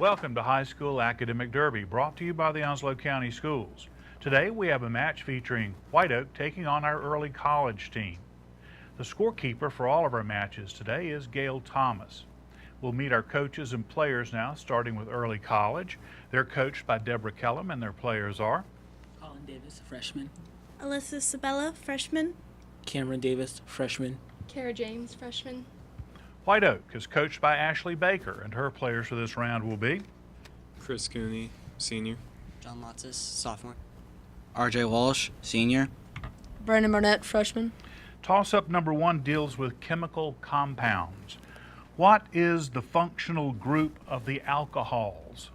Welcome to High School Academic Derby, brought to you by the Onslow County Schools. Today we have a match featuring White Oak taking on our early college team. The scorekeeper for all of our matches today is Gail Thomas. We'll meet our coaches and players now, starting with early college. They're coached by Deborah Kellum, and their players are Colin Davis, freshman. Alyssa Sabella, freshman. Cameron Davis, freshman. Kara James, freshman. White Oak is coached by Ashley Baker, and her players for this round will be Chris Cooney, senior. John Lotsis, sophomore. RJ Walsh, senior. Brandon Barnett, freshman. Toss-up number 1 deals with chemical compounds. What is the functional group of the alcohols?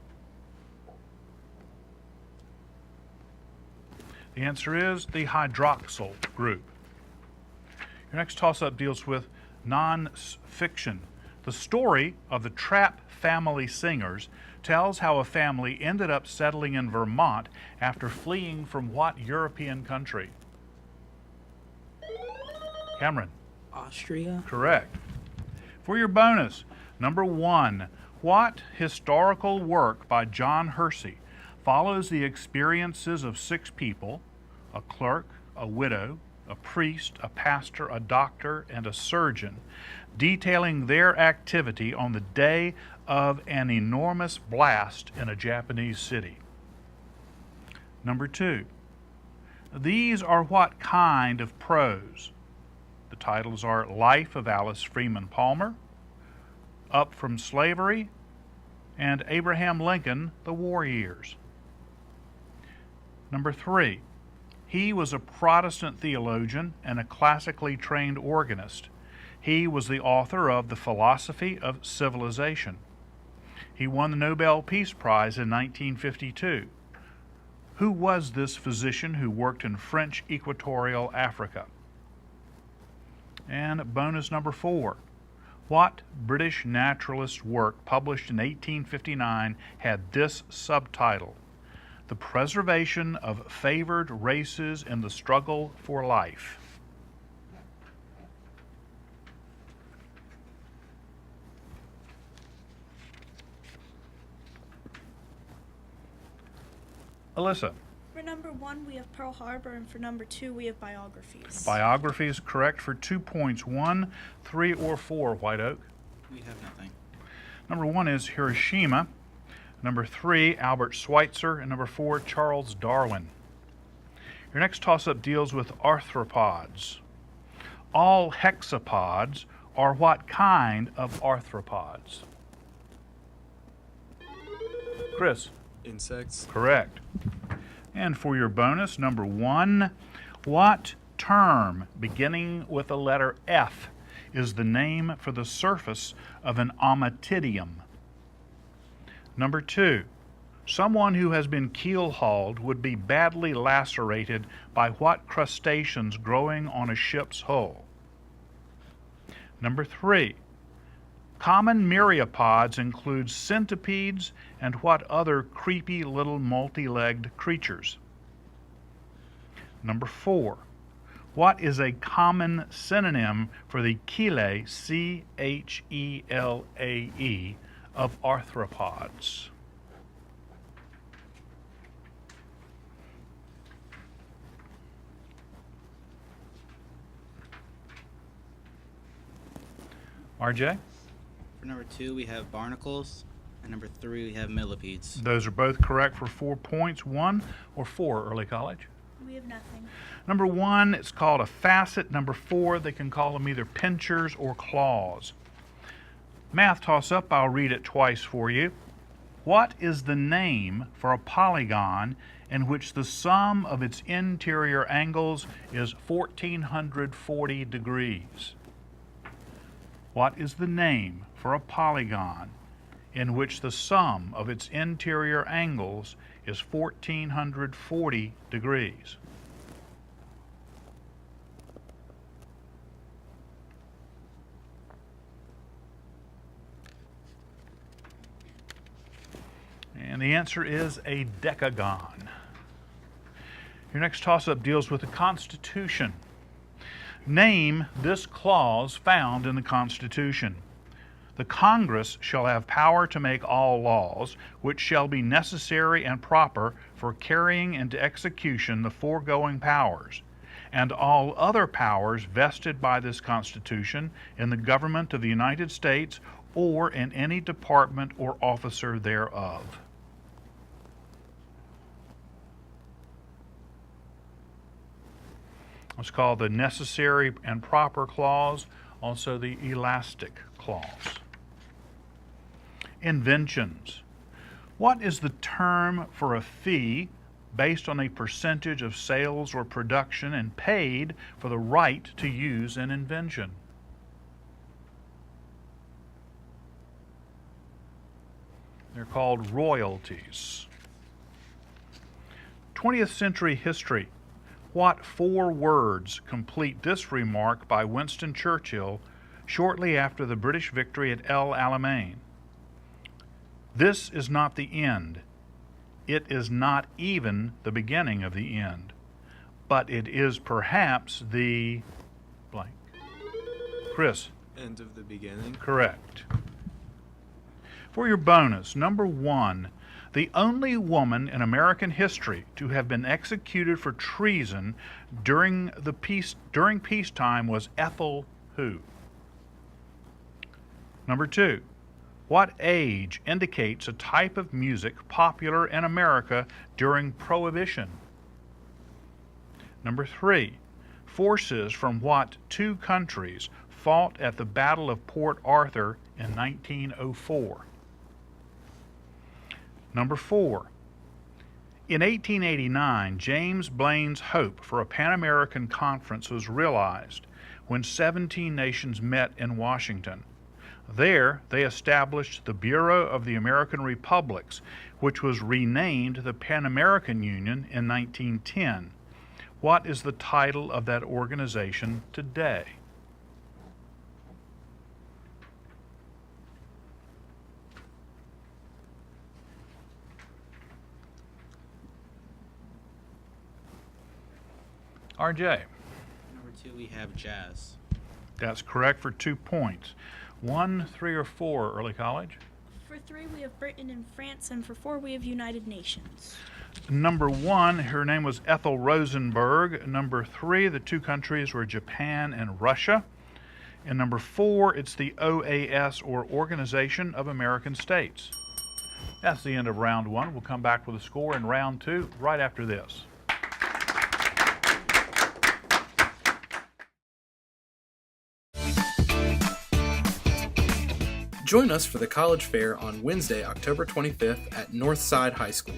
The answer is the hydroxyl group. Your next toss-up deals with non-fiction. The story of the Trapp family singers tells how a family ended up settling in Vermont after fleeing from what European country? Cameron. Austria. Correct. For your bonus, number 1, what historical work by John Hersey follows the experiences of 6 people, a clerk, a widow, a priest, a pastor, a doctor, and a surgeon, detailing their activity on the day of an enormous blast in a Japanese city? Number 2, these are what kind of prose? The titles are Life of Alice Freeman Palmer, Up from Slavery, and Abraham Lincoln, The War Years. Number 3, he was a Protestant theologian and a classically trained organist. He was the author of The Philosophy of Civilization. He won the Nobel Peace Prize in 1952. Who was this physician who worked in French Equatorial Africa? And bonus number 4. What British naturalist work published in 1859 had this subtitle? The Preservation of Favored Races in the Struggle for Life. Alyssa. For number 1, we have Pearl Harbor, and for number 2, we have biographies. Biography is correct for 2 points. 1, 3, or 4, White Oak. We have nothing. Number 1 is Hiroshima. Number 3, Albert Schweitzer. And number 4, Charles Darwin. Your next toss-up deals with arthropods. All hexapods are what kind of arthropods? Chris. Insects. Correct. And for your bonus, number 1, what term beginning with the letter F is the name for the surface of an ommatidium? Number 2, someone who has been keel-hauled would be badly lacerated by what crustaceans growing on a ship's hull? Number 3, common myriapods include centipedes and what other creepy little multi-legged creatures? Number 4, what is a common synonym for the chelae, C-H-E-L-A-E, of arthropods? RJ? For number 2, we have barnacles, and number 3, we have millipedes. Those are both correct for 4 points. 1 or 4, early college? We have nothing. Number 1, it's called a facet. Number 4, they can call them either pinchers or claws. Math toss-up, I'll read it twice for you. What is the name for a polygon in which the sum of its interior angles is 1440 degrees? What is the name for a polygon in which the sum of its interior angles is 1440 degrees? And the answer is a decagon. Your next toss-up deals with the Constitution. Name this clause found in the Constitution. The Congress shall have power to make all laws which shall be necessary and proper for carrying into execution the foregoing powers, and all other powers vested by this Constitution in the government of the United States or in any department or officer thereof. It's called the necessary and proper clause, also the elastic clause. Inventions. What is the term for a fee based on a percentage of sales or production and paid for the right to use an invention? They're called royalties. 20th century history. What four words complete this remark by Winston Churchill shortly after the British victory at El Alamein? This is not the end. It is not even the beginning of the end. But it is perhaps the blank. Chris? End of the beginning. Correct. For your bonus, number 1, the only woman in American history to have been executed for treason during peacetime was Ethel who? Number 2, what age indicates a type of music popular in America during Prohibition? Number 3, forces from what two countries fought at the Battle of Port Arthur in 1904? Number 4, in 1889, James Blaine's hope for a Pan-American conference was realized when 17 nations met in Washington. There, they established the Bureau of the American Republics, which was renamed the Pan-American Union in 1910. What is the title of that organization today? RJ. Number 2, we have jazz. That's correct for 2 points. 1, 3, or 4, early college? For 3, we have Britain and France, and for 4, we have United Nations. Number 1, her name was Ethel Rosenberg. Number 3, the two countries were Japan and Russia. And number 4, it's the OAS, or Organization of American States. That's the end of round 1. We'll come back with a score in round 2 right after this. Join us for the College Fair on Wednesday, October 25th at Northside High School.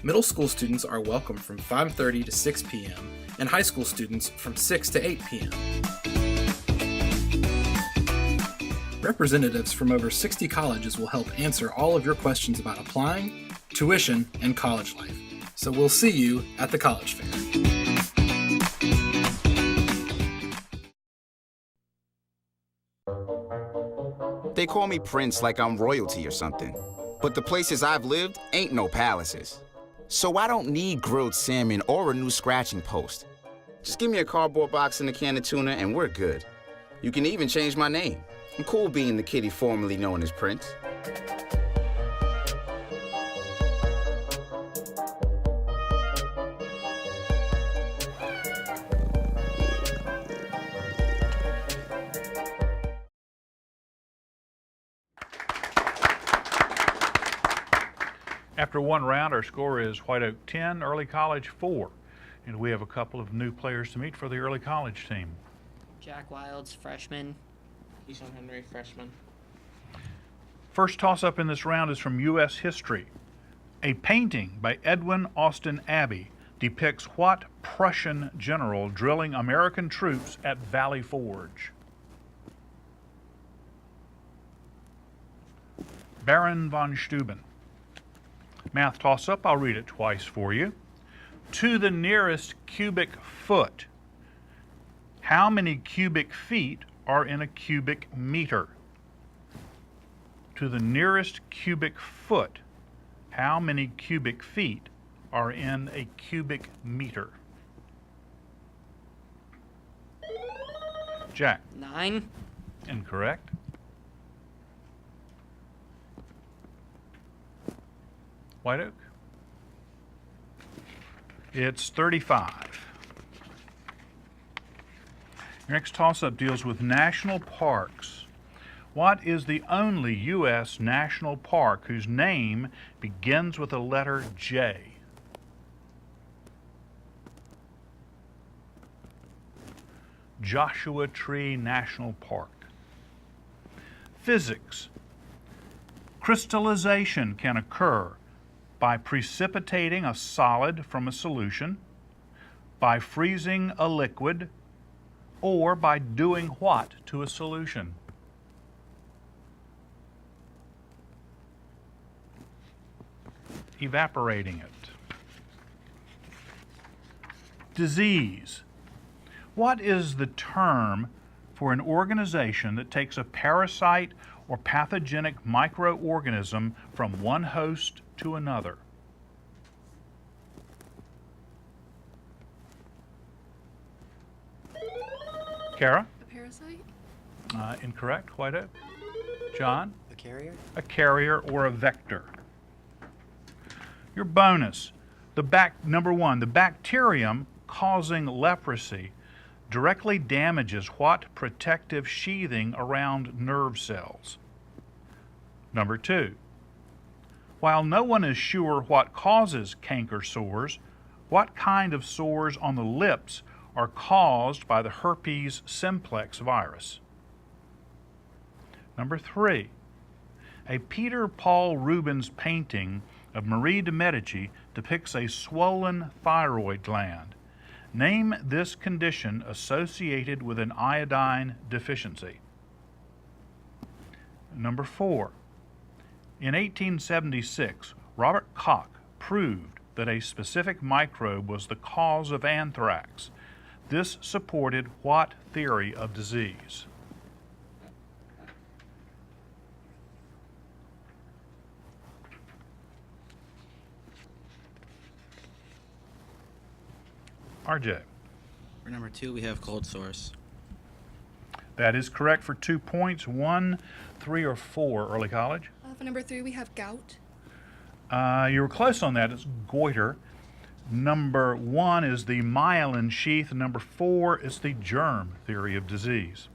Middle school students are welcome from 5:30 to 6 p.m. and high school students from 6 to 8 p.m. Representatives from over 60 colleges will help answer all of your questions about applying, tuition, and college life. So we'll see you at the College Fair. They call me Prince like I'm royalty or something. But the places I've lived ain't no palaces. So I don't need grilled salmon or a new scratching post. Just give me a cardboard box and a can of tuna and we're good. You can even change my name. I'm cool being the kitty formerly known as Prince. After one round, our score is White Oak 10, Early College 4. And we have a couple of new players to meet for the Early College team. Jack Wilds, freshman. Keyshawn Henry, freshman. First toss-up in this round is from U.S. history. A painting by Edwin Austin Abbey depicts what Prussian general drilling American troops at Valley Forge? Baron von Steuben. Math toss-up, I'll read it twice for you. To the nearest cubic foot, how many cubic feet are in a cubic meter? To the nearest cubic foot, how many cubic feet are in a cubic meter? Jack. 9. Incorrect. White Oak? It's 35. Your next toss-up deals with national parks. What is the only U.S. national park whose name begins with the letter J? Joshua Tree National Park. Physics. Crystallization can occur by precipitating a solid from a solution, by freezing a liquid, or by doing what to a solution? Evaporating it. Disease. What is the term for an organization that takes a parasite or pathogenic microorganism from one host to another? Kara? A parasite? Incorrect. White Oak? John? A carrier? A carrier or a vector. Your bonus. Number 1, the bacterium causing leprosy directly damages what protective sheathing around nerve cells? Number 2, while no one is sure what causes canker sores, what kind of sores on the lips are caused by the herpes simplex virus? Number 3, a Peter Paul Rubens painting of Marie de Medici depicts a swollen thyroid gland. Name this condition associated with an iodine deficiency. Number 4, in 1876, Robert Koch proved that a specific microbe was the cause of anthrax. This supported what theory of disease? RJ. For number 2, we have cold sores. That is correct for 2 points. 1, 3, or 4, early college. For number 3, we have gout. You were close on that. It's goiter. Number 1 is the myelin sheath. Number 4 is the germ theory of disease.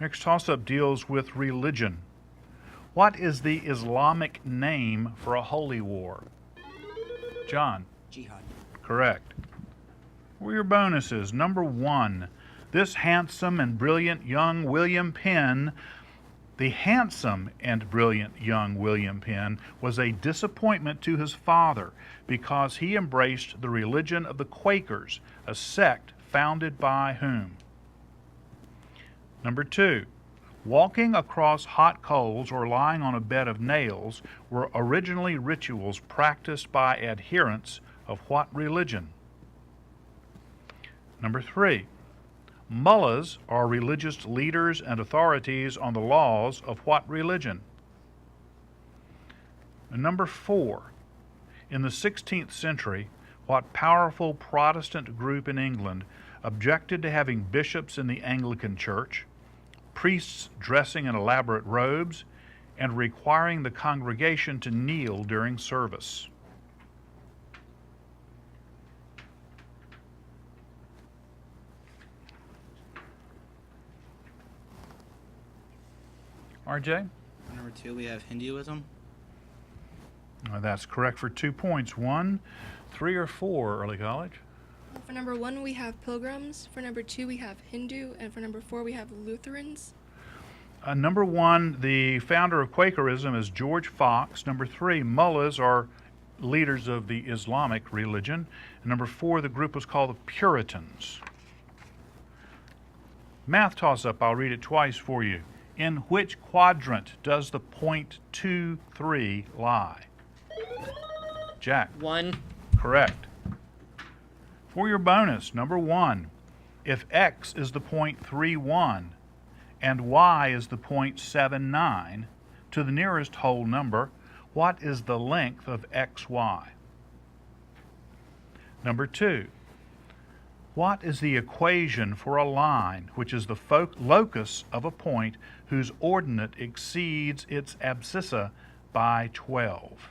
Next toss-up deals with religion. What is the Islamic name for a holy war? John. Jihad. Correct. For your bonuses, number 1, this handsome and brilliant young William Penn, the handsome and brilliant young William Penn was a disappointment to his father because he embraced the religion of the Quakers, a sect founded by whom? Number 2, walking across hot coals or lying on a bed of nails were originally rituals practiced by adherents of what religion? Number 3, mullahs are religious leaders and authorities on the laws of what religion? And number 4, in the 16th century, what powerful Protestant group in England objected to having bishops in the Anglican Church, priests dressing in elaborate robes, and requiring the congregation to kneel during service? RJ? Number 2, we have Hinduism. That's correct for 2 points. 1, 3, or 4, early college. For number 1, we have pilgrims. For number 2, we have Hindu. And for number 4, we have Lutherans. Number 1, the founder of Quakerism is George Fox. Number 3, mullahs are leaders of the Islamic religion. And number 4, the group was called the Puritans. Math toss-up, I'll read it twice for you. In which quadrant does the point 2, 3 lie? Jack. 1. Correct. For your bonus, number 1, if x is the point 3, 1 and y is the point 7, 9 to the nearest whole number, what is the length of xy? Number 2, what is the equation for a line which is the locus of a point whose ordinate exceeds its abscissa by 12?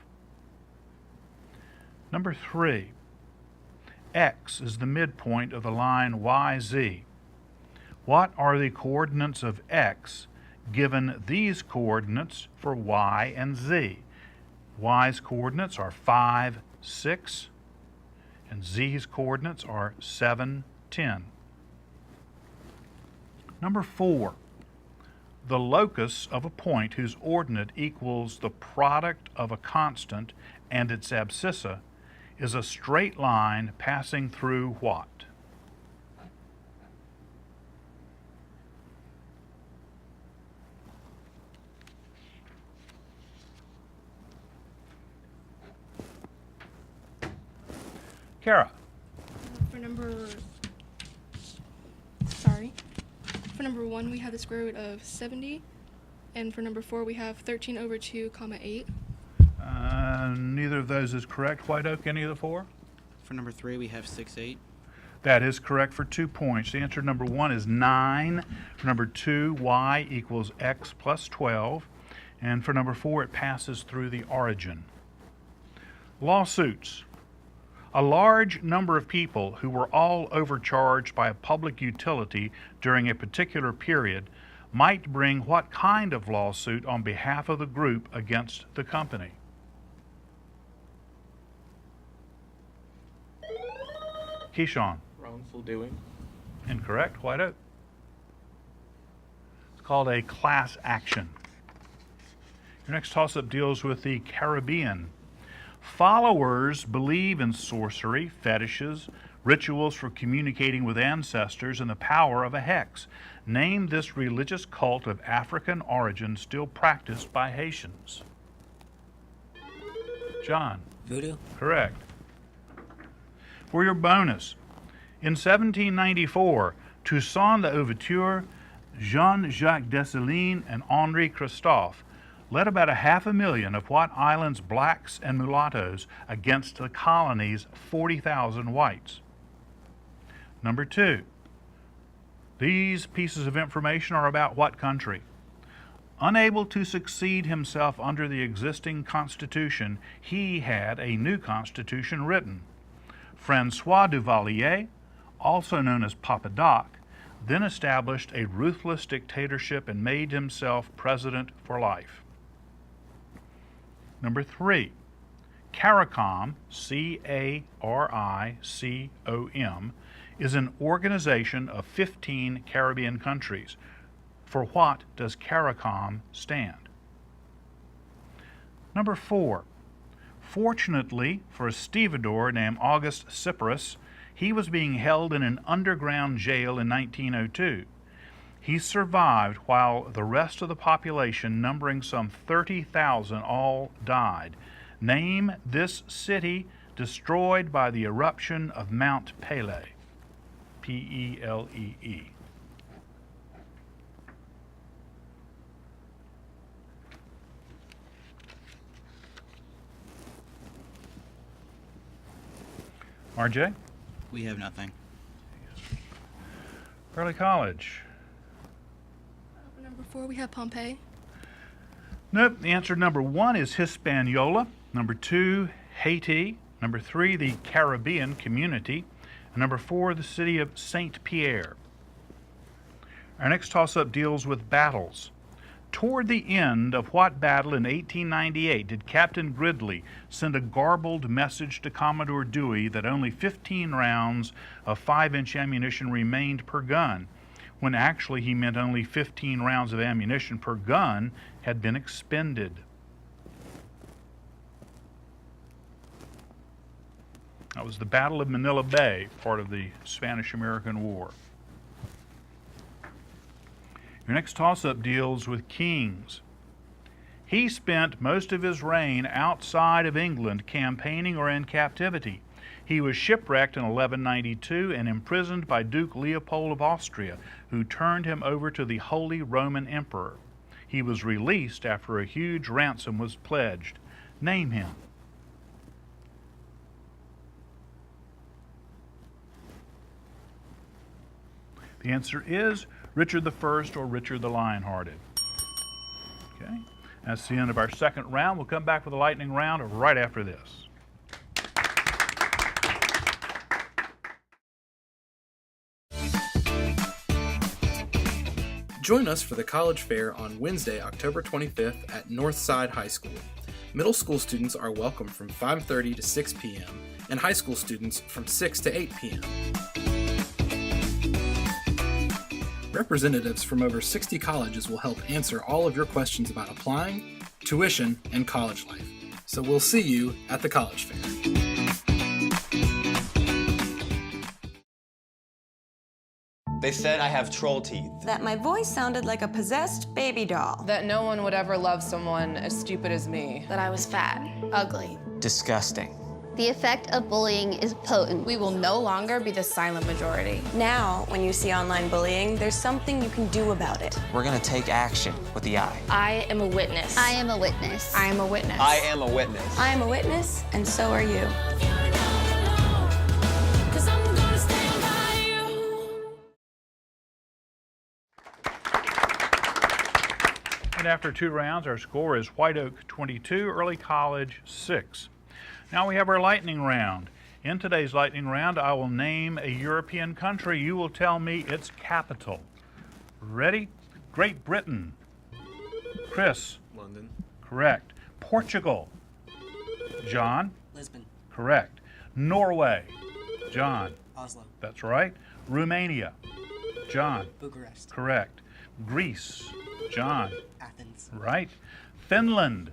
Number 3. X is the midpoint of the line YZ. What are the coordinates of X given these coordinates for Y and Z? Y's coordinates are 5, 6, and Z's coordinates are 7, 10. Number 4. The locus of a point whose ordinate equals the product of a constant and its abscissa is a straight line passing through what? Kara. For number 1, we have the square root of 70, and for number 4, we have 13 over 2, comma 8. Neither of those is correct. White Oak, any of the 4? For number 3, we have 6, 8. That is correct for 2 points. The answer to number 1 is 9. For number 2, y equals x plus 12. And for number 4, it passes through the origin. Lawsuits. A large number of people who were all overcharged by a public utility during a particular period might bring what kind of lawsuit on behalf of the group against the company? Keyshawn. Wrongful doing. Incorrect. White Oak. It's called a class action. Your next toss-up deals with the Caribbean. Followers believe in sorcery, fetishes, rituals for communicating with ancestors, and the power of a hex. Name this religious cult of African origin still practiced by Haitians. John. Voodoo. Correct. For your bonus, in 1794, Toussaint Louverture, Jean-Jacques Dessalines, and Henri Christophe led about 500,000 of what island's blacks and mulattoes against the colony's 40,000 whites? Number 2. These pieces of information are about what country? Unable to succeed himself under the existing constitution, he had a new constitution written. Francois Duvalier, also known as Papa Doc, then established a ruthless dictatorship and made himself president for life. Number 3, CARICOM, C-A-R-I-C-O-M, is an organization of 15 Caribbean countries. For what does CARICOM stand? Number 4, fortunately for a stevedore named August Cyprus, he was being held in an underground jail in 1902. He survived while the rest of the population, numbering some 30,000, all died. Name this city destroyed by the eruption of Mount Pelee. P-E-L-E-E. RJ? We have nothing. Early College. For number 4, we have Pompeii. Nope. The answer to number 1 is Hispaniola. Number 2, Haiti. Number 3, the Caribbean Community. And number 4, the city of Saint Pierre. Our next toss-up deals with battles. Toward the end of what battle in 1898 did Captain Gridley send a garbled message to Commodore Dewey that only 15 rounds of 5-inch ammunition remained per gun, when actually he meant only 15 rounds of ammunition per gun had been expended? That was the Battle of Manila Bay, part of the Spanish-American War. Your next toss-up deals with kings. He spent most of his reign outside of England campaigning or in captivity. He was shipwrecked in 1192 and imprisoned by Duke Leopold of Austria, who turned him over to the Holy Roman Emperor. He was released after a huge ransom was pledged. Name him. The answer is Richard I or Richard the Lionhearted. Okay, that's the end of our second round. We'll come back with a lightning round right after this. Join us for the College Fair on Wednesday, October 25th at Northside High School. Middle school students are welcome from 5:30 to 6 p.m. and high school students from 6 to 8 p.m. Representatives from over 60 colleges will help answer all of your questions about applying, tuition, and college life. So we'll see you at the College Fair. They said I have troll teeth. That my voice sounded like a possessed baby doll. That no one would ever love someone as stupid as me. That I was fat, ugly. Disgusting. The effect of bullying is potent. We will no longer be the silent majority. Now, when you see online bullying, there's something you can do about it. We're gonna take action with the I. I am a witness. I am a witness. I am a witness. I am a witness. I am a witness, and so are you. And after 2 rounds, our score is White Oak 22, Early College 6. Now we have our lightning round. In today's lightning round, I will name a European country. You will tell me its capital. Ready? Great Britain. Chris. London. Correct. Portugal. John. Lisbon. Correct. Norway. John. Oslo. That's right. Romania. John. Bucharest. Correct. Greece. John. Athens. Right. Finland.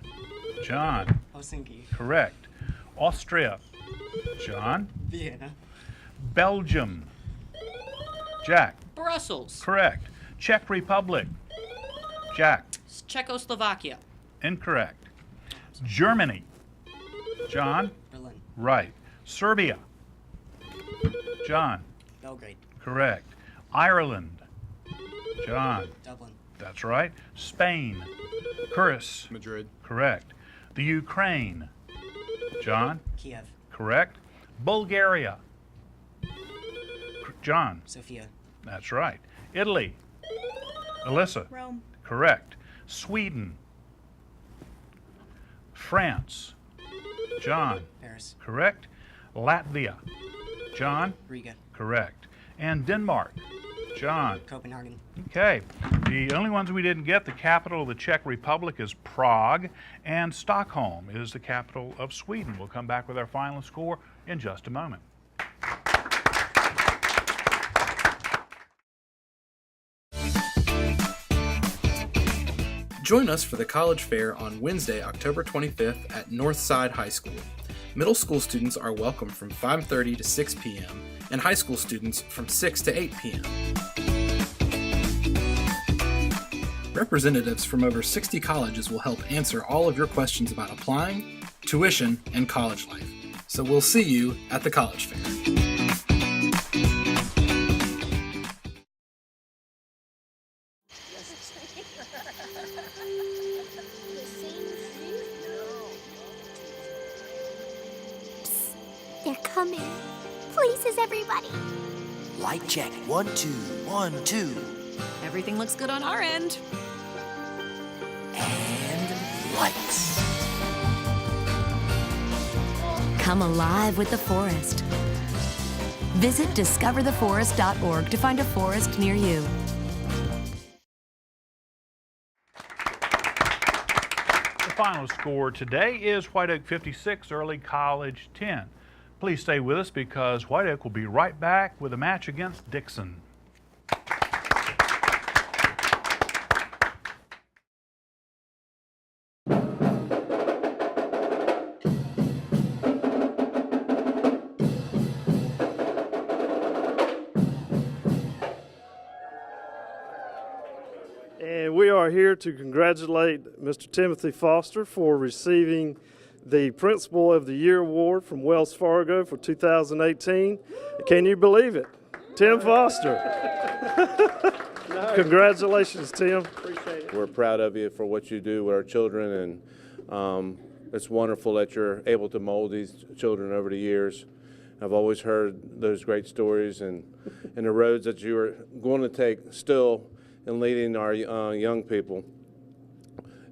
John. Helsinki. Correct. Austria. John. Vienna. Belgium. Jack. Brussels. Correct. Czech Republic. Jack. Czechoslovakia. Incorrect. Germany. John. Berlin. Right. Serbia. John. Belgrade. Correct. Ireland. John. Dublin. That's right. Spain. Chris. Madrid. Correct. The Ukraine. John. Kiev. Correct. Bulgaria. John. Sofia. That's right. Italy. Alyssa. Rome. Correct. Sweden. France. John. Paris. Correct. Latvia. John. Riga. Correct. And Denmark. John. Copenhagen. Okay. The only ones we didn't get, the capital of the Czech Republic is Prague, and Stockholm is the capital of Sweden. We'll come back with our final score in just a moment. Join us for the College Fair on Wednesday, October 25th at Northside High School. Middle school students are welcome from 5:30 to 6 p.m. and high school students from 6 to 8 p.m. Representatives from over 60 colleges will help answer all of your questions about applying, tuition, and college life. So we'll see you at the College Fair. They're coming. Places, everybody. Light check. 1, 2, 1, 2. Everything looks good on our end. And lights. Come alive with the forest. Visit discovertheforest.org to find a forest near you. The final score today is White Oak 56, Early College 10. Please stay with us because White Oak will be right back with a match against Dixon. And we are here to congratulate Mr. Timothy Foster for receiving the Principal of the Year Award from Wells Fargo for 2018. Can you believe it? Tim Foster. Congratulations, Tim. Appreciate it. We're proud of you for what you do with our children, and it's wonderful that you're able to mold these children over the years. I've always heard those great stories and the roads that you are going to take still in leading our young people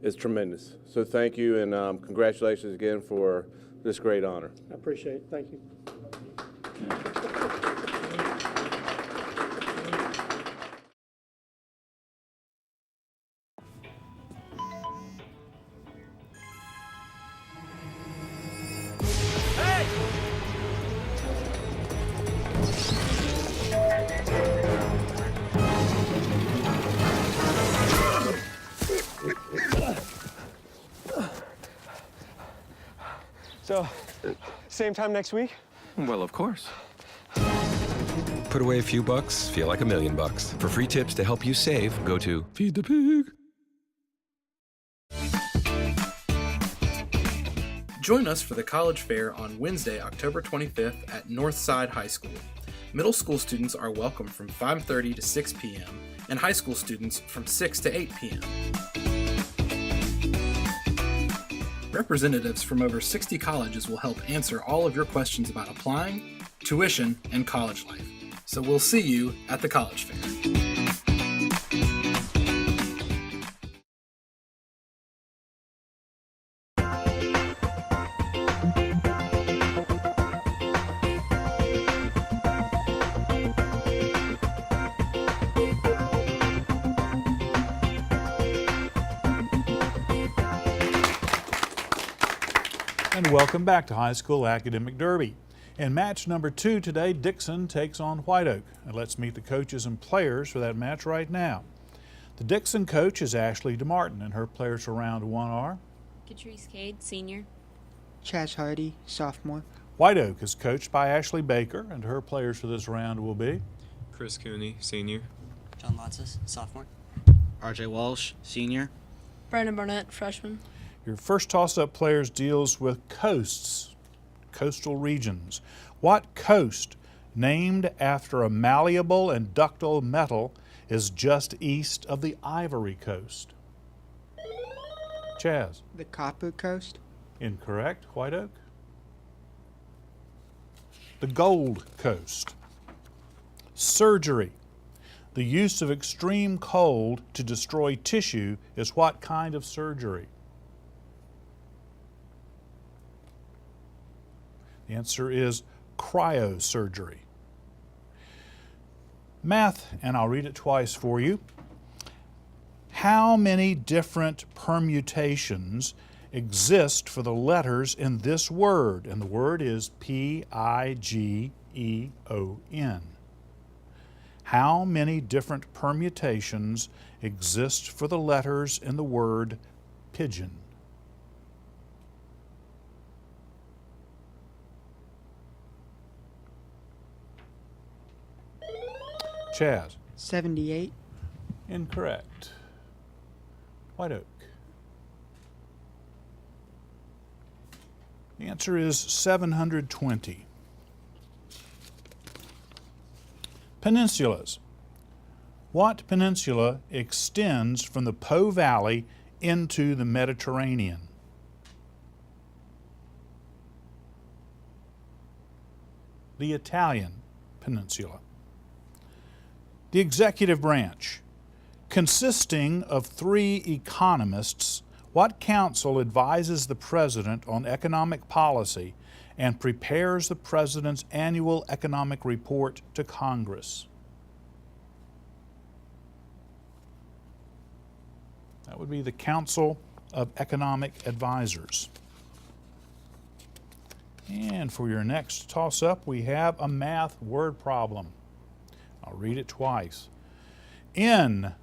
is tremendous. So thank you, and congratulations again for this great honor. I appreciate it. Thank you. So, same time next week? Well, of course. Put away a few bucks, feel like $1 million. For free tips to help you save, go to Feed the Pig. Join us for the College Fair on Wednesday, October 25th at Northside High School. Middle school students are welcome from 5:30 to 6 p.m. and high school students from 6 to 8 p.m. Representatives from over 60 colleges will help answer all of your questions about applying, tuition, and college life. So we'll see you at the College Fair. And welcome back to High School Academic Derby. In match number 2 today, Dixon takes on White Oak. And let's meet the coaches and players for that match right now. The Dixon coach is Ashley DeMartin, and her players for round 1 are Catrice Cade, senior. Chaz Hardy, sophomore. White Oak is coached by Ashley Baker, and her players for this round will be Chris Cooney, senior. John Lotzis, sophomore. RJ Walsh, senior. Brandon Barnett, freshman. Your first toss-up players deals with coasts, coastal regions. What coast, named after a malleable and ductile metal, is just east of the Ivory Coast? Chaz. The Copper Coast. Incorrect. White Oak. The Gold Coast. Surgery. The use of extreme cold to destroy tissue is what kind of surgery? The answer is cryosurgery. Math, and I'll read it twice for you. How many different permutations exist for the letters in this word? And the word is P-I-G-E-O-N. How many different permutations exist for the letters in the word pigeon? Chaz. 78. Incorrect. White Oak. The answer is 720. Peninsulas. What peninsula extends from the Po Valley into the Mediterranean? The Italian peninsula. The executive branch. Consisting of 3 economists, what council advises the president on economic policy and prepares the president's annual economic report to Congress? That would be the Council of Economic Advisors. And for your next toss-up, we have a math word problem. I'll read it twice. In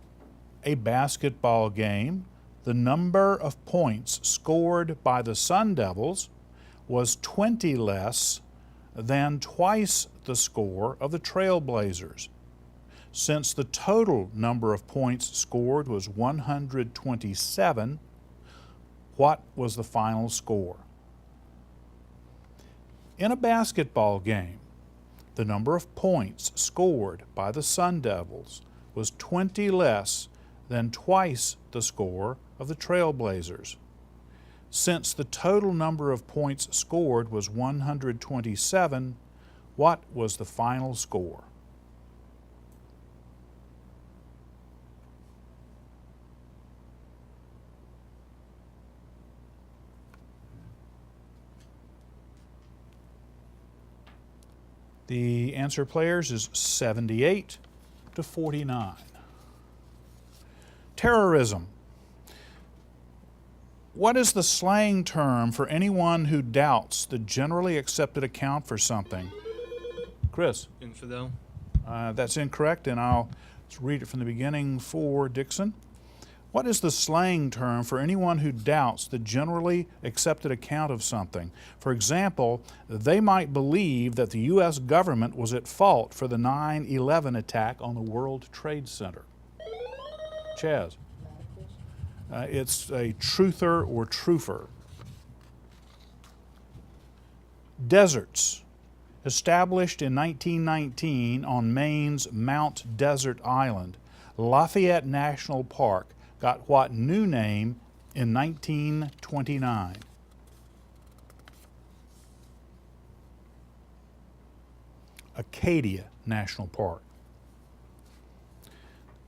a basketball game, the number of points scored by the Sun Devils was 20 less than twice the score of the Trail Blazers. Since the total number of points scored was 127, what was the final score? In a basketball game, the number of points scored by the Sun Devils was 20 less than twice the score of the Trail Blazers. Since the total number of points scored was 127, what was the final score? The answer, players, is 78 to 49. Terrorism. What is the slang term for anyone who doubts the generally accepted account for something? Chris? Infidel. That's incorrect, and I'll read it from the beginning for Dixon. What is the slang term for anyone who doubts the generally accepted account of something? For example, they might believe that the U.S. government was at fault for the 9/11 attack on the World Trade Center. Chaz. It's a truther or truther. Deserts. Established in 1919 on Maine's Mount Desert Island, Lafayette National Park got what new name in 1929? Acadia National Park.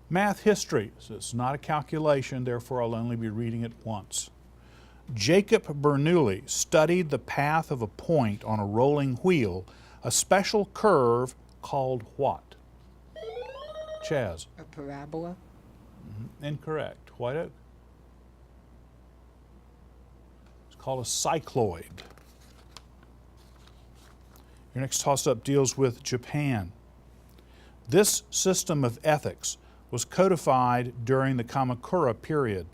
Math history. So it's not a calculation, therefore I'll only be reading it once. Jacob Bernoulli studied the path of a point on a rolling wheel, a special curve called what? Chaz. A parabola. Incorrect. White Oak. It's called a cycloid. Your next toss-up deals with Japan. This system of ethics was codified during the Kamakura period.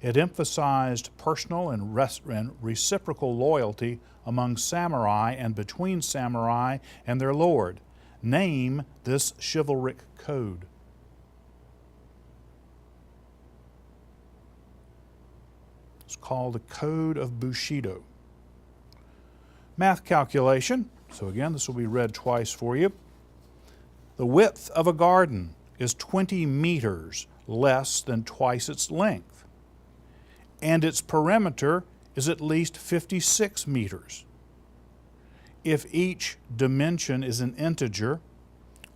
It emphasized personal and reciprocal loyalty among samurai and between samurai and their lord. Name this chivalric code. It's called the Code of Bushido. Math calculation. So again, this will be read twice for you. The width of a garden is 20 meters less than twice its length, and its perimeter is at least 56 meters. If each dimension is an integer,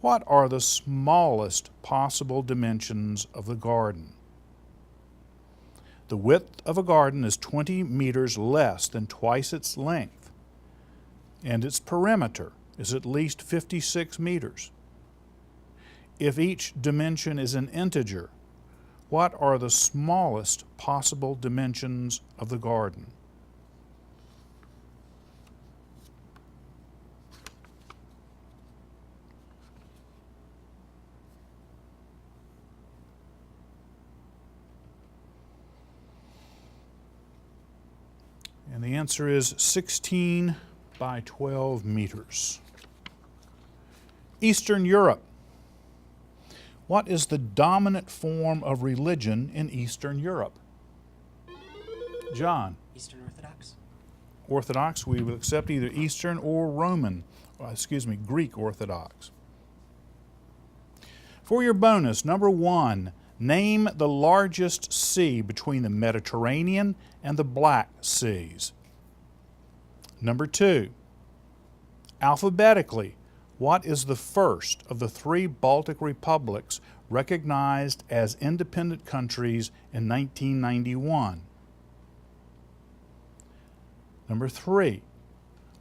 what are the smallest possible dimensions of the garden? The width of a garden is 20 meters less than twice its length, and its perimeter is at least 56 meters. If each dimension is an integer, what are the smallest possible dimensions of the garden? And the answer is 16 by 12 meters. Eastern Europe. What is the dominant form of religion in Eastern Europe? John. Eastern Orthodox. Orthodox, we will accept either Eastern or Greek Orthodox. For your bonus, number 1, name the largest sea between the Mediterranean and the Black Seas. Number 2, alphabetically, what is the first of the 3 Baltic republics recognized as independent countries in 1991? Number 3,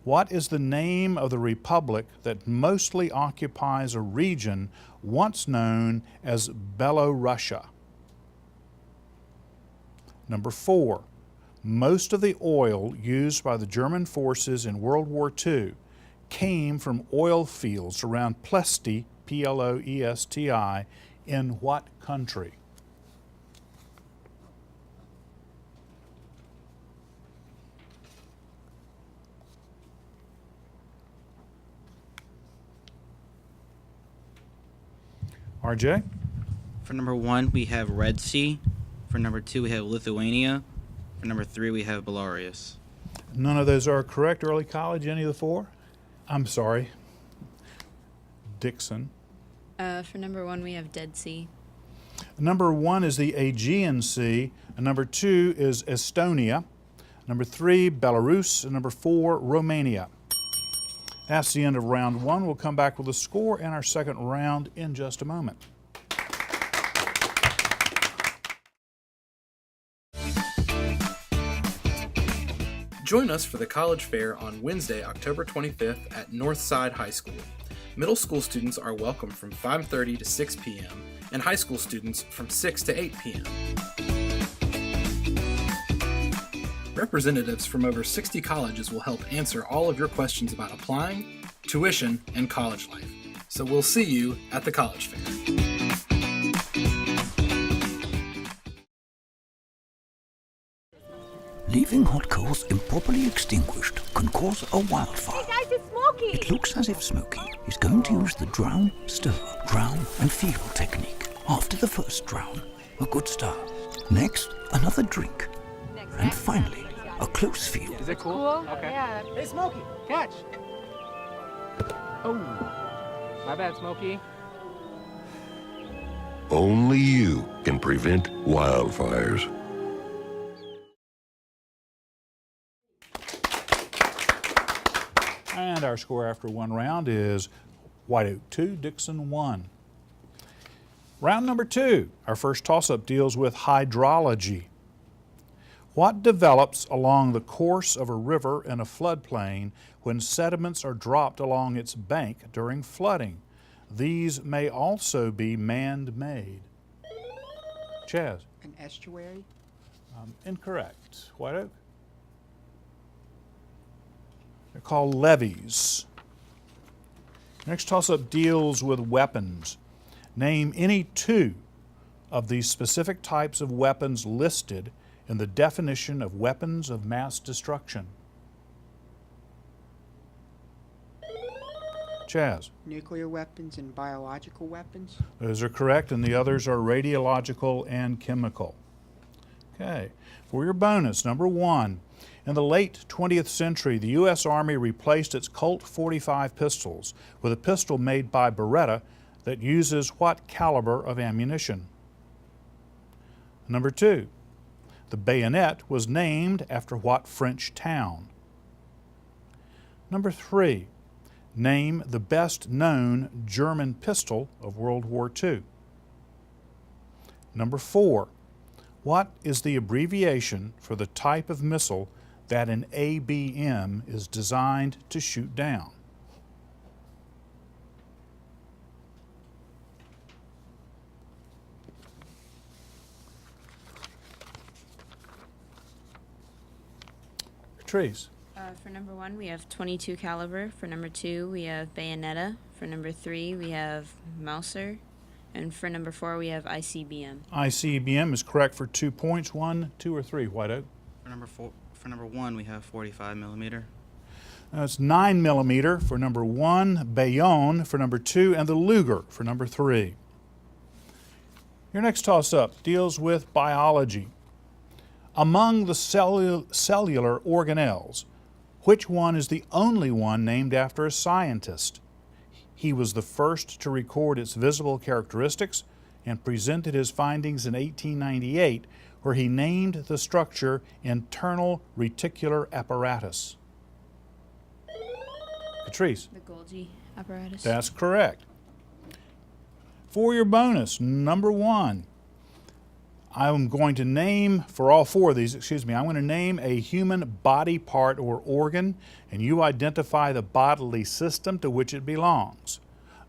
what is the name of the republic that mostly occupies a region once known as Belorussia? Number 4, most of the oil used by the German forces in World War II came from oil fields around Plesti, P-L-O-E-S-T-I, in what country? RJ? For number 1, we have Red Sea. For number 2, we have Lithuania. For number 3, we have Belarus. None of those are correct. Early college, any of the 4? I'm sorry. Dixon. For number 1, we have Dead Sea. Number 1 is the Aegean Sea, and number 2 is Estonia. Number 3, Belarus, and number 4, Romania. That's the end of round 1. We'll come back with a score in our second round in just a moment. Join us for the College Fair on Wednesday, October 25th at Northside High School. Middle school students are welcome from 5:30 to 6 p.m. and high school students from 6 to 8 p.m. Representatives from over 60 colleges will help answer all of your questions about applying, tuition, and college life. So we'll see you at the College Fair. Leaving hot coals improperly extinguished can cause a wildfire. Hey guys, it's Smokey! It looks as if Smokey is going to use the drown, stir, drown, and feel technique. After the first drown, a good start. Next, another drink. And finally, a close feel. Is it cool? Okay. Yeah. Hey, Smokey, catch. Oh, my bad, Smokey. Only you can prevent wildfires. And our score after one round is White Oak 2, Dixon 1. Round number 2, our first toss-up deals with hydrology. What develops along the course of a river in a floodplain when sediments are dropped along its bank during flooding? These may also be man-made. Chaz? An estuary? Incorrect. White Oak? They're called levees. Next toss-up deals with weapons. Name any two of these specific types of weapons listed in the definition of weapons of mass destruction. Chaz? Nuclear weapons and biological weapons? Those are correct, and the others are radiological and chemical. Okay, for your bonus, number 1. In the late 20th century, the U.S. Army replaced its Colt 45 pistols with a pistol made by Beretta that uses what caliber of ammunition? Number 2. The bayonet was named after what French town? Number 3. Name the best known German pistol of World War II. Number 4. What is the abbreviation for the type of missile that an ABM is designed to shoot down? Patrice? For number 1, we have .22 caliber. For number 2, we have Bayonetta. For number 3, we have Mauser. And for number 4, we have ICBM. ICBM is correct for 2 points. 1, 2, or 3, White Oak? For number 1, we have 45 millimeter. That's 9 millimeter for number 1, Bayonne for number 2, and the Luger for number 3. Your next toss-up deals with biology. Among the cellular organelles, which one is the only one named after a scientist? He was the first to record its visible characteristics and presented his findings in 1898, where he named the structure internal reticular apparatus. Patrice? The Golgi apparatus. That's correct. For your bonus, number 1, I'm going to name, for all 4 of these, I'm going to name a human body part or organ, and you identify the bodily system to which it belongs.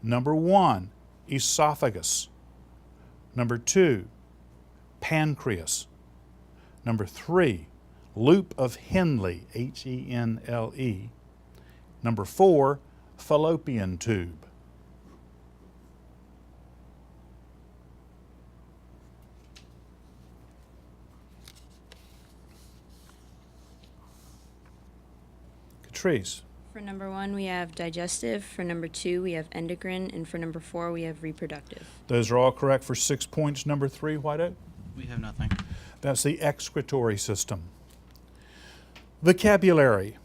Number 1, esophagus. Number 2, pancreas. Number 3, loop of Henle, Henle. Number 4, fallopian tube. Catrice? For number 1, we have digestive. For number 2, we have endocrine. And for number 4, we have reproductive. Those are all correct for 6 points. Number 3, White Oak? We have nothing. That's the excretory system. Vocabulary.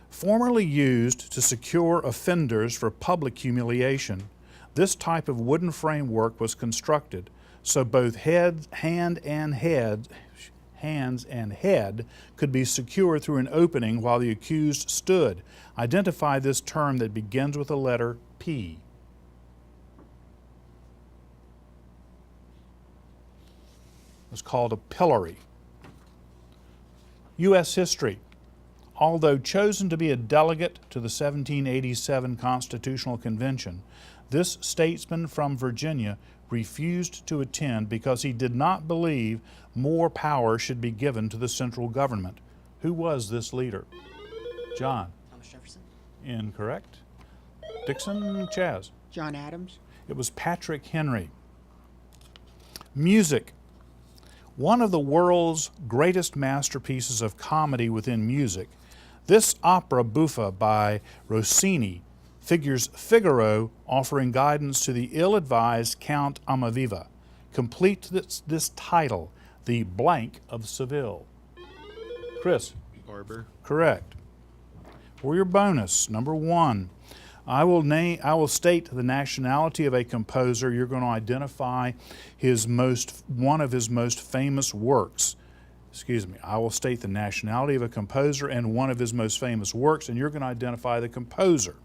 Formerly used to secure offenders for public humiliation, this type of wooden framework was constructed so both hands and head could be secured through an opening while the accused stood. Identify this term that begins with the letter P. It's called a pillory. U.S. history. Although chosen to be a delegate to the 1787 Constitutional Convention, this statesman from Virginia refused to attend because he did not believe more power should be given to the central government. Who was this leader? John? Thomas Jefferson. Incorrect. Dixon? Chaz? John Adams. It was Patrick Henry. Music. one of the world's greatest masterpieces of comedy within music, this opera buffa by Rossini figures Figaro offering guidance to the ill-advised Count Amaviva. Complete this title, The Blank of Seville. Chris? Barber. Correct. For your bonus, number 1, I will state the nationality of a composer. You're going to identify one of his most famous works. I will state the nationality of a composer and one of his most famous works, and you're going to identify the composer.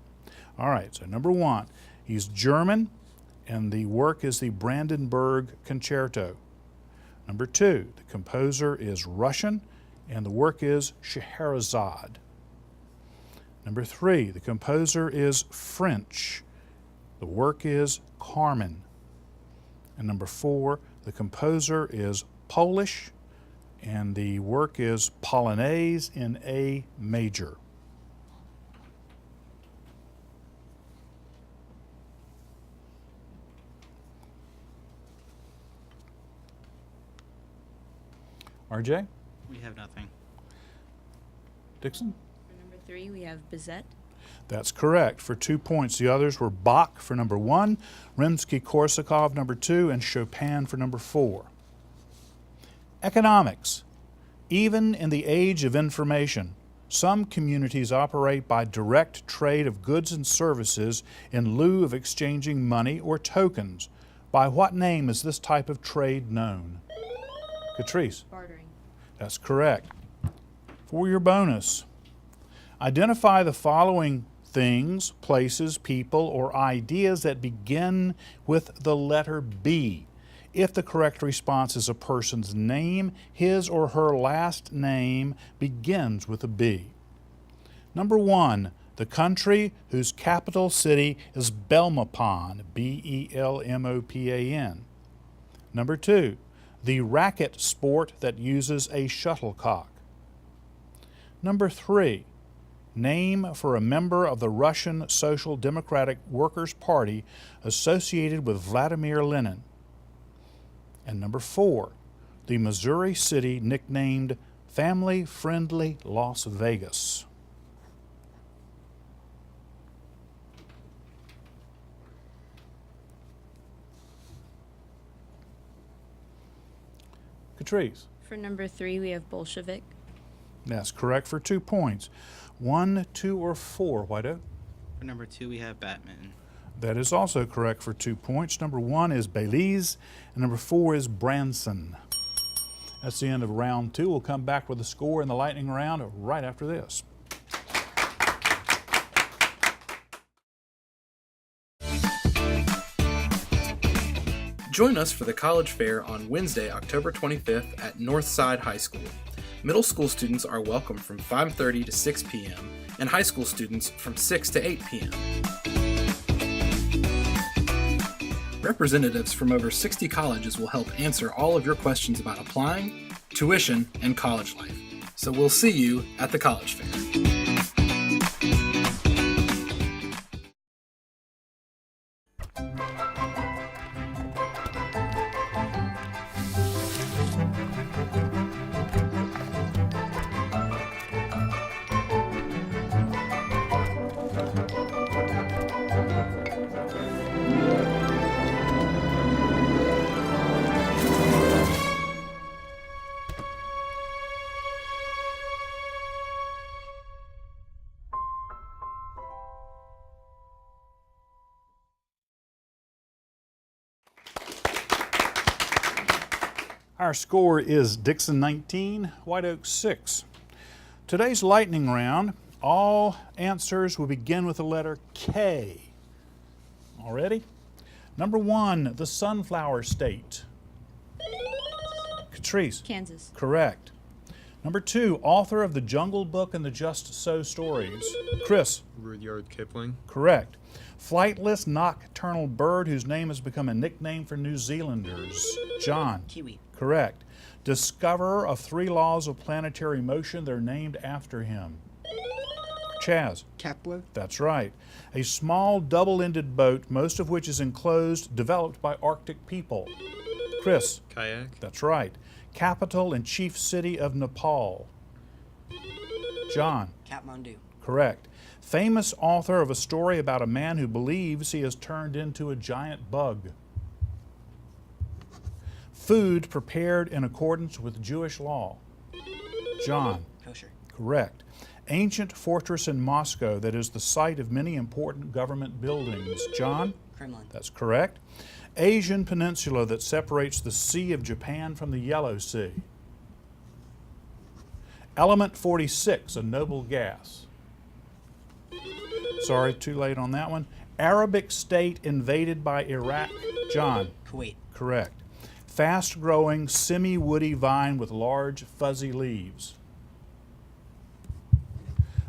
All right, so number 1, he's German, and the work is the Brandenburg Concerto. Number 2, the composer is Russian, and the work is Scheherazade. Number 3, the composer is French. The work is Carmen. And number 4, the composer is Polish, and the work is Polonaise in A major. RJ? We have nothing. Dixon? For number 3, we have Bizet. That's correct, for 2 points. The others were Bach for number 1, Rimsky-Korsakov number 2, and Chopin for number 4. Economics. Even in the age of information, some communities operate by direct trade of goods and services in lieu of exchanging money or tokens. By what name is this type of trade known? Catrice? Bartering. That's correct. For your bonus, identify the following things, places, people, or ideas that begin with the letter B. If the correct response is a person's name, his or her last name begins with a B. Number 1, the country whose capital city is Belmopan, B-E-L-M-O-P-A-N. Number 2, the racket sport that uses a shuttlecock. Number 3, name for a member of the Russian Social Democratic Workers' Party associated with Vladimir Lenin. And number 4, the Missouri city nicknamed Family-Friendly Las Vegas. Catrice? For number 3, we have Bolshevik. That's correct for 2 points. 1, 2, or 4, White Oak? For number 2, we have Batman. That is also correct for 2 points. Number 1 is Belize, and number 4 is Branson. That's the end of round 2. We'll come back with the score in the lightning round right after this. Join us for the College Fair on Wednesday, October 25th at Northside High School. Middle school students are welcome from 5:30 to 6 p.m. and high school students from 6 to 8 p.m. Representatives from over 60 colleges will help answer all of your questions about applying, tuition, and college life. So we'll see you at the College Fair. Our score is Dixon 19, White Oak 6. Today's lightning round, all answers will begin with the letter K. All ready? Number 1, the Sunflower State. Catrice? Kansas. Correct. Number 2, author of The Jungle Book and the Just So stories. Chris? Rudyard Kipling. Correct. Flightless nocturnal bird whose name has become a nickname for New Zealanders. John? Kiwi. Correct. Discoverer of 3 laws of planetary motion, they're named after him. Chaz? Kepler. That's right. A small double-ended boat, most of which is enclosed, developed by Arctic people. Chris? Kayak. That's right. Capital and chief city of Nepal. John. Kathmandu. Correct. Famous author of a story about a man who believes he has turned into a giant bug. Food prepared in accordance with Jewish law. John. Kosher. Correct. Ancient fortress in Moscow that is the site of many important government buildings. John? Kremlin. That's correct. Asian peninsula that separates the Sea of Japan from the Yellow Sea. Element 46, a noble gas. Sorry, too late on that one. Arabic state invaded by Iraq. John? Kuwait. Correct. Fast-growing, semi-woody vine with large, fuzzy leaves.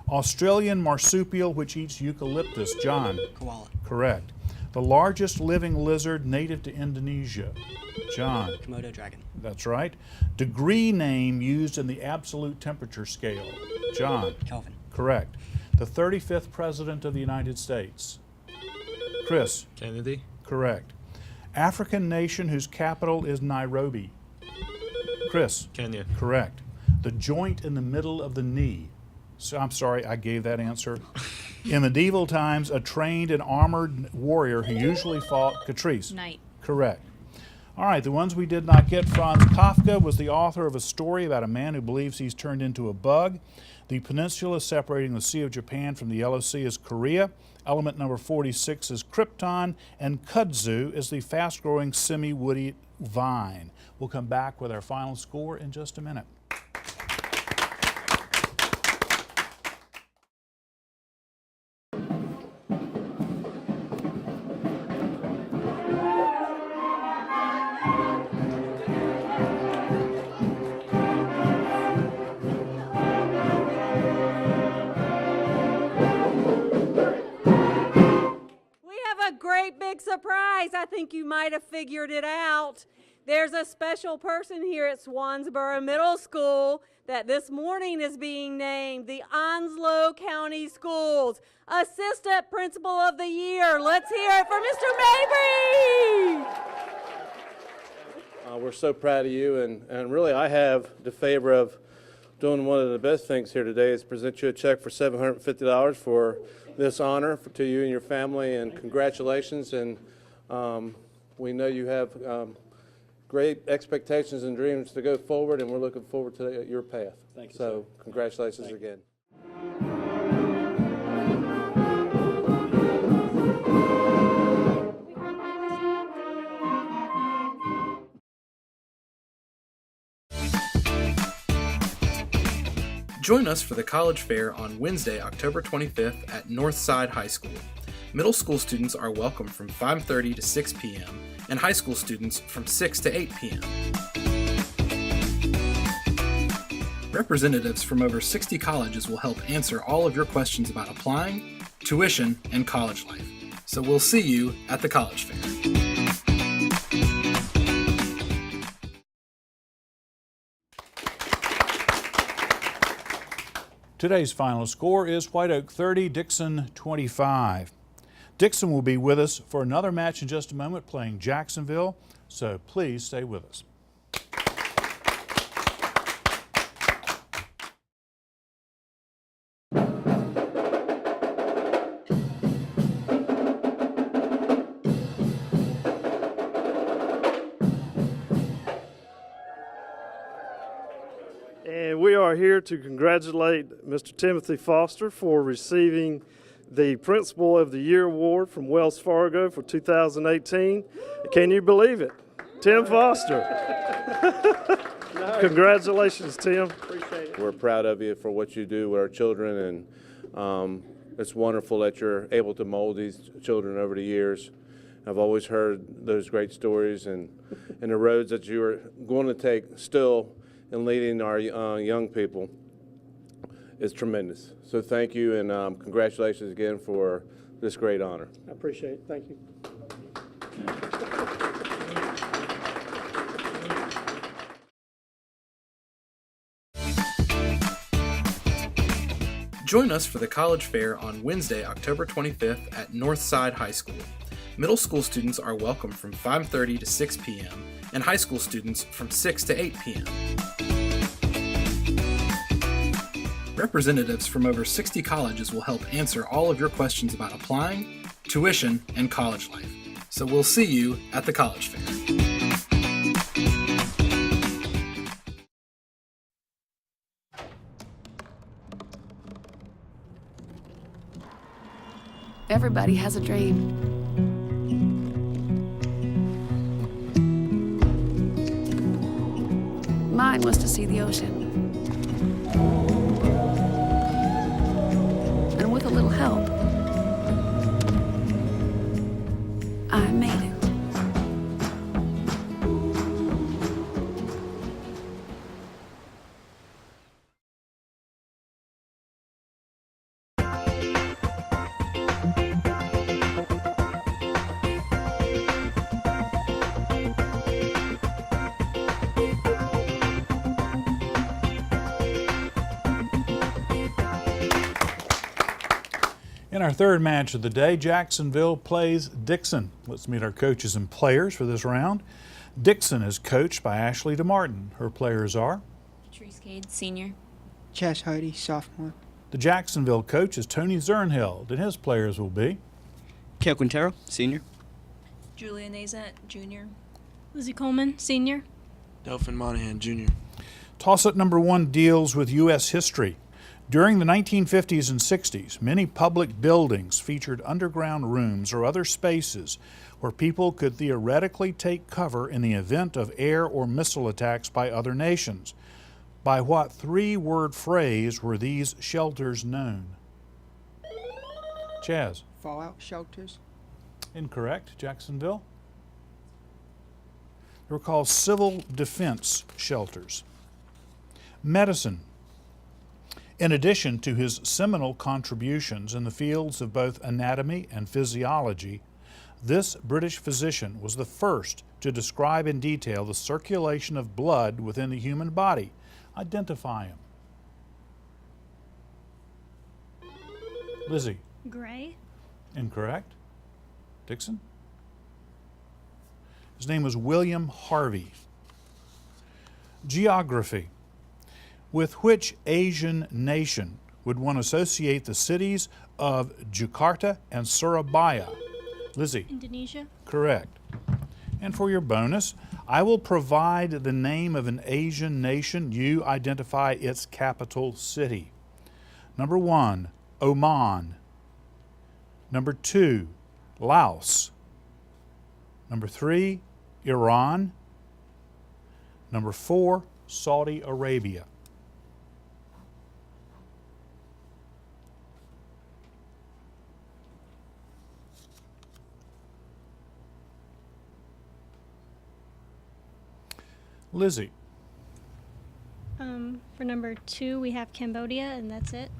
Australian marsupial which eats eucalyptus. John? Koala. Correct. The largest living lizard native to Indonesia. John? Komodo dragon. That's right. Degree name used in the absolute temperature scale. John? Kelvin. Correct. The 35th President of the United States. Chris? Kennedy. Correct. African nation whose capital is Nairobi. Chris? Kenya. Correct. The joint in the middle of the knee. So, I'm sorry, I gave that answer. In medieval times, a trained and armored warrior who usually fought Catrice. Knight. Correct. All right, the ones we did not get. Franz Kafka was the author of a story about a man who believes he's turned into a bug. The peninsula separating the Sea of Japan from the Yellow Sea is Korea. Element number 46 is krypton, and kudzu is the fast-growing semi-woody vine. We'll come back with our final score in just a minute. Great big surprise. I think you might have figured it out. There's a special person here at Swansboro Middle School that this morning is being named the Onslow County Schools Assistant Principal of the Year. Let's hear it for Mr. Mabry. We're so proud of you, and really I have the favor of doing one of the best things here today is present you a check for $750 for this honor to you and your family, and congratulations. And we know you have great expectations and dreams to go forward, and we're looking forward to your path. Thank you, so congratulations again. Join us for the College Fair on Wednesday, October 25th at Northside High School. Middle school students are welcome from 5:30 to 6 p.m. and high school students from 6 to 8 p.m. Representatives from over 60 colleges will help answer all of your questions about applying, tuition, and college life. So we'll see you at the College Fair. Today's final score is White Oak 30, Dixon 25. Dixon will be with us for another match in just a moment playing Jacksonville, so please stay with us. And we are here to congratulate Mr. Timothy Foster for receiving the Principal of the Year Award from Wells Fargo for 2018. Can you believe it? Tim Foster. Congratulations, Tim. Appreciate it. We're proud of you for what you do with our children, and it's wonderful that you're able to mold these children over the years. I've always heard those great stories and the roads that you are going to take still in leading our young people is tremendous. So thank you, and congratulations again for this great honor. I appreciate it. Thank you. Join us for the College Fair on Wednesday, October 25th at Northside High School. Middle school students are welcome from 5:30 to 6 p.m. and high school students from 6 to 8 p.m. Representatives from over 60 colleges will help answer all of your questions about applying, tuition, and college life. So we'll see you at the College Fair. Everybody has a dream. Mine was to see the ocean. And with a little help, I made it. In our third match of the day, Jacksonville plays Dixon. Let's meet our coaches and players for this round. Dixon is coached by Ashley DeMartin. Her players are Patrice Cade, senior. Chess Hardy, sophomore. the Jacksonville coach is Tony Zernhild, and his players will be Kale Quintero, senior. Julia Nazat, junior. Lizzie Coleman, senior. Delphin Monahan, junior. Toss-up number one deals with U.S. history. During the 1950s and 60s, many public buildings featured underground rooms or other spaces where people could theoretically take cover in the event of air or missile attacks by other nations. By what three-word phrase were these shelters known? Chaz. Fallout shelters. Incorrect. Jacksonville. They were called civil defense shelters. Medicine. In addition to his seminal contributions in the fields of both anatomy and physiology, this British physician was the first to describe in detail the circulation of blood within the human body. Identify him. Lizzie. Gray. Incorrect. Dixon. His name was William Harvey. Geography. With which Asian nation would one associate the cities of Jakarta and Surabaya? Lizzie. Indonesia. Correct. And for your bonus, I will provide the name of an Asian nation. You identify its capital city. Number 1, Oman. Number 2, Laos. Number 3, Iran. Number 4, Saudi Arabia. Lizzie. For number 2, we have Cambodia, and that's it.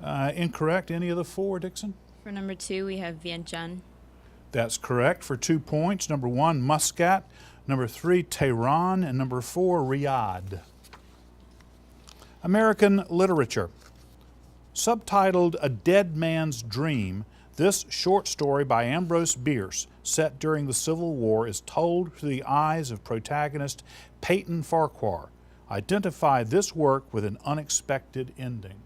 Incorrect. Any of the 4, Dixon? For number 2, we have Vientiane. That's correct for 2 points. Number 1, Muscat. Number 3, Tehran. And number 4, Riyadh. American literature. Subtitled A Dead Man's Dream, this short story by Ambrose Bierce, set during the Civil War, is told through the eyes of protagonist Peyton Farquhar. Identify this work with an unexpected ending.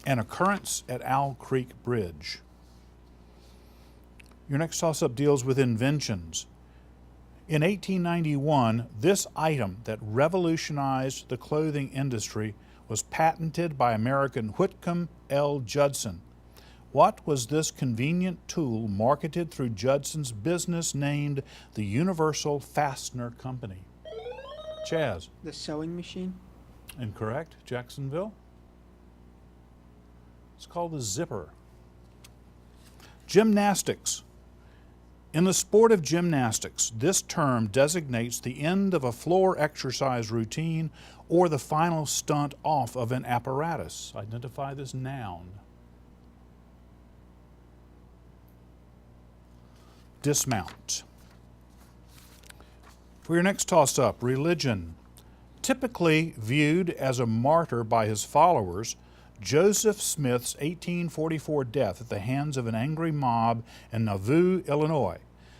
An occurrence at Owl Creek Bridge. Your next toss-up deals with inventions. In 1891, this item that revolutionized the clothing industry was patented by American Whitcomb L. Judson. What was this convenient tool marketed through Judson's business named the Universal Fastener Company? Chaz. The sewing machine. Incorrect. Jacksonville. It's called the zipper. Gymnastics. In the sport of gymnastics, this term designates the end of a floor exercise routine or the final stunt off of an apparatus. Identify this noun. Dismount. For your next toss-up, religion. Typically viewed as a martyr by his followers, Joseph Smith's 1844 death at the hands of an angry mob in Nauvoo, Illinois,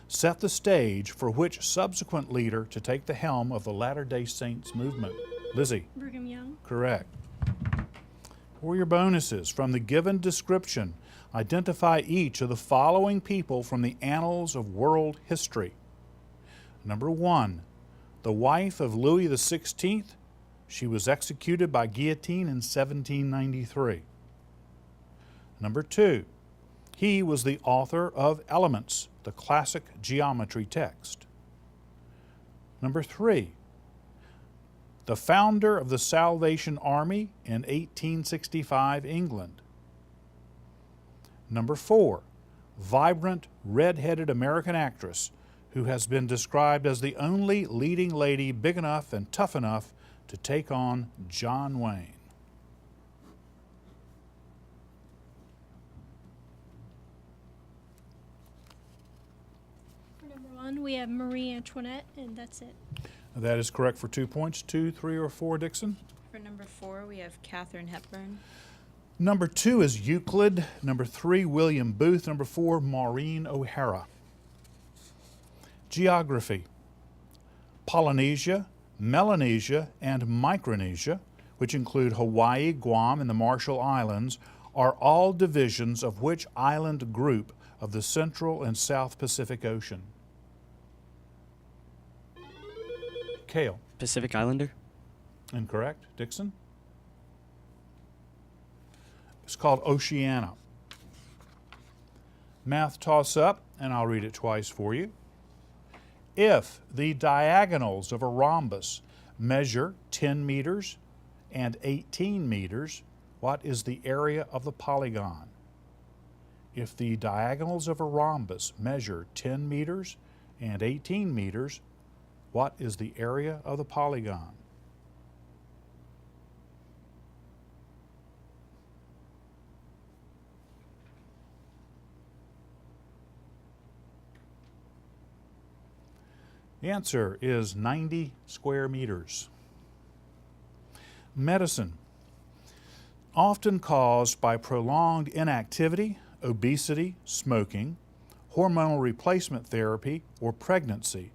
set the stage for which subsequent leader to take the helm of the Latter-day Saints movement? Lizzie. Brigham Young. Correct. For your bonuses, from the given description, identify each of the following people from the annals of world history. Number 1, the wife of Louis XVI. She was executed by guillotine in 1793. Number 2, he was the author of Elements, the classic geometry text. Number 3, the founder of the Salvation Army in 1865 England. Number 4, vibrant, red-headed American actress who has been described as the only leading lady big enough and tough enough to take on John Wayne. For number 1, we have Marie Antoinette, and that's it. That is correct for 2 points. 2, 3, or 4, Dixon? For number 4, we have Katharine Hepburn. Number 2 is Euclid. Number 3, William Booth. Number 4, Maureen O'Hara. Geography. Polynesia, Melanesia, and Micronesia, which include Hawaii, Guam, and the Marshall Islands, are all divisions of which island group of the Central and South Pacific Ocean? Cale. Pacific Islander. Incorrect. Dixon? It's called Oceania. Math toss-up, and I'll read it twice for you. If the diagonals of a rhombus measure 10 meters and 18 meters, what is the area of the polygon? If the diagonals of a rhombus measure 10 meters and 18 meters, what is the area of the polygon? The answer is 90 square meters. Medicine. Often caused by prolonged inactivity, obesity, smoking, hormonal replacement therapy, or pregnancy,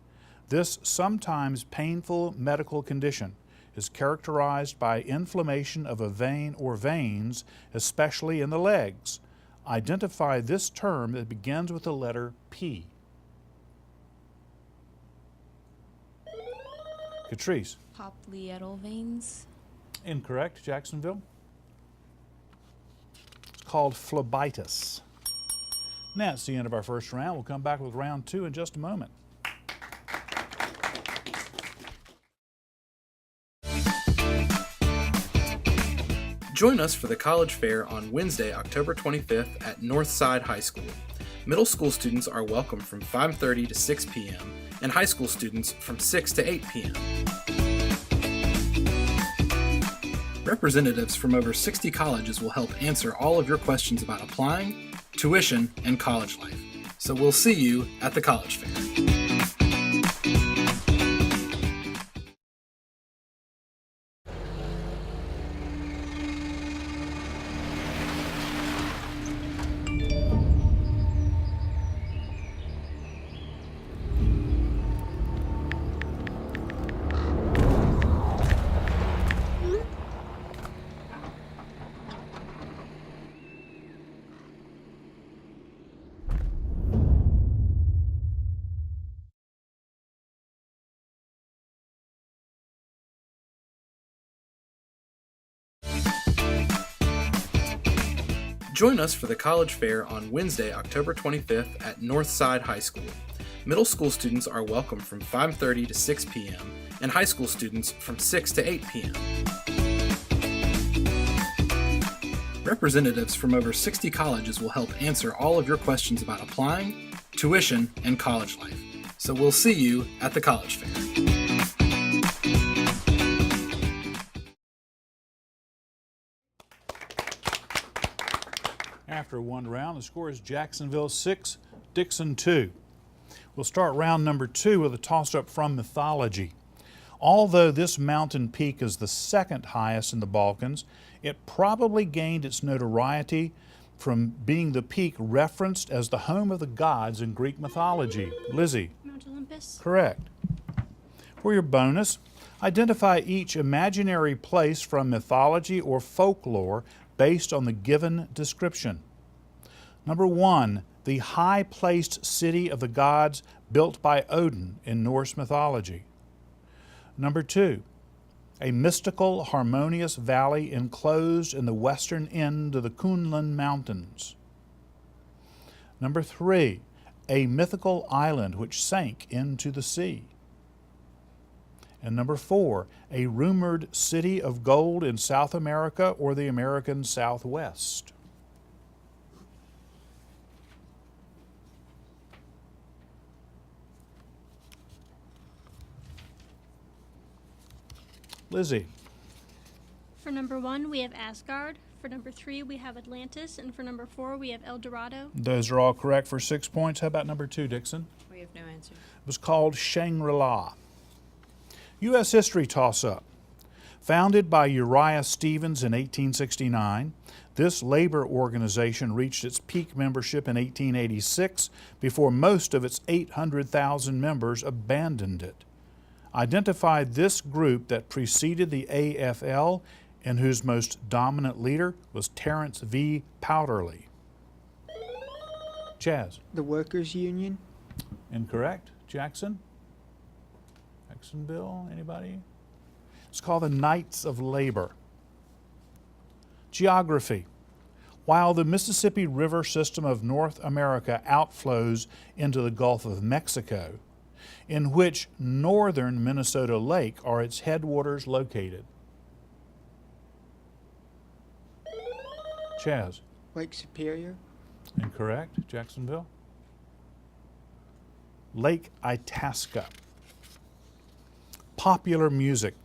this sometimes painful medical condition is characterized by inflammation of a vein or veins, especially in the legs. Identify this term that begins with the letter P. Catrice. Popliteal veins. Incorrect. Jacksonville. It's called phlebitis. And that's the end of our first round. We'll come back with round 2 in just a moment. Join us for the College Fair on Wednesday, October 25th at Northside High School. Middle school students are welcome from 5:30 to 6 p.m. and high school students from 6 to 8 p.m. Representatives from over 60 colleges will help answer all of your questions about applying, tuition, and college life. So we'll see you at the College Fair. Join us for the College Fair on Wednesday, October 25th at Northside High School. Middle school students are welcome from 5:30 to 6 p.m. and high school students from 6 to 8 p.m. Representatives from over 60 colleges will help answer all of your questions about applying, tuition, and college life. So we'll see you at the College Fair. After one round, the score is Jacksonville 6, Dixon 2. We'll start round number 2 with a toss-up from mythology. Although this mountain peak is the second highest in the Balkans, it probably gained its notoriety from being the peak referenced as the home of the gods in Greek mythology. Lizzie? Mount Olympus. Correct. For your bonus, identify each imaginary place from mythology or folklore based on the given description. Number 1, the high-placed city of the gods built by Odin in Norse mythology. Number 2, a mystical, harmonious valley enclosed in the western end of the Kunlun Mountains. Number 3, a mythical island which sank into the sea. And number 4, a rumored city of gold in South America or the American Southwest. Lizzie? For number 1, we have Asgard. For number 3, we have Atlantis. And for number 4, we have El Dorado. Those are all correct for 6 points. How about number 2, Dixon? We have no answer. It was called Shangri-La. U.S. history toss-up. Founded by Uriah Stevens in 1869, this labor organization reached its peak membership in 1886 before most of its 800,000 members abandoned it. Identify this group that preceded the AFL and whose most dominant leader was Terrence V. Powderly. Chaz? The Workers' Union. Incorrect. Jackson? Jacksonville? Anybody? It's called the Knights of Labor. Geography. While the Mississippi River system of North America outflows into the Gulf of Mexico, in which northern Minnesota Lake are its headwaters located? Chaz? Lake Superior. Incorrect. Jacksonville? Lake Itasca. Popular music.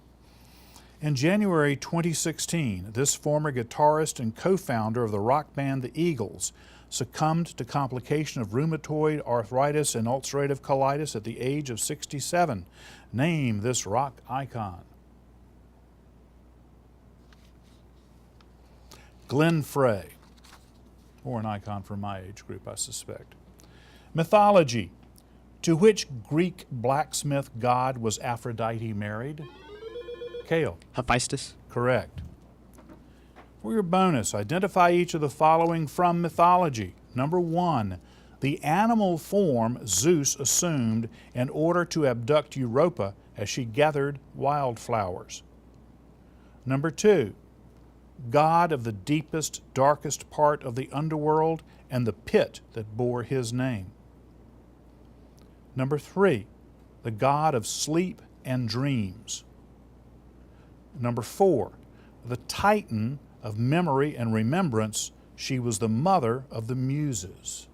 In January 2016, this former guitarist and co-founder of the rock band The Eagles succumbed to complication of rheumatoid arthritis and ulcerative colitis at the age of 67. Name this rock icon. Glenn Frey, or an icon for my age group, I suspect. Mythology. To which Greek blacksmith god was Aphrodite married? Cale? Hephaestus. Correct. For your bonus, identify each of the following from mythology. Number 1, the animal form Zeus assumed in order to abduct Europa as she gathered wildflowers. Number 2, god of the deepest, darkest part of the underworld and the pit that bore his name. Number 3, the god of sleep and dreams. Number 4, the Titan of memory and remembrance. She was the mother of the Muses.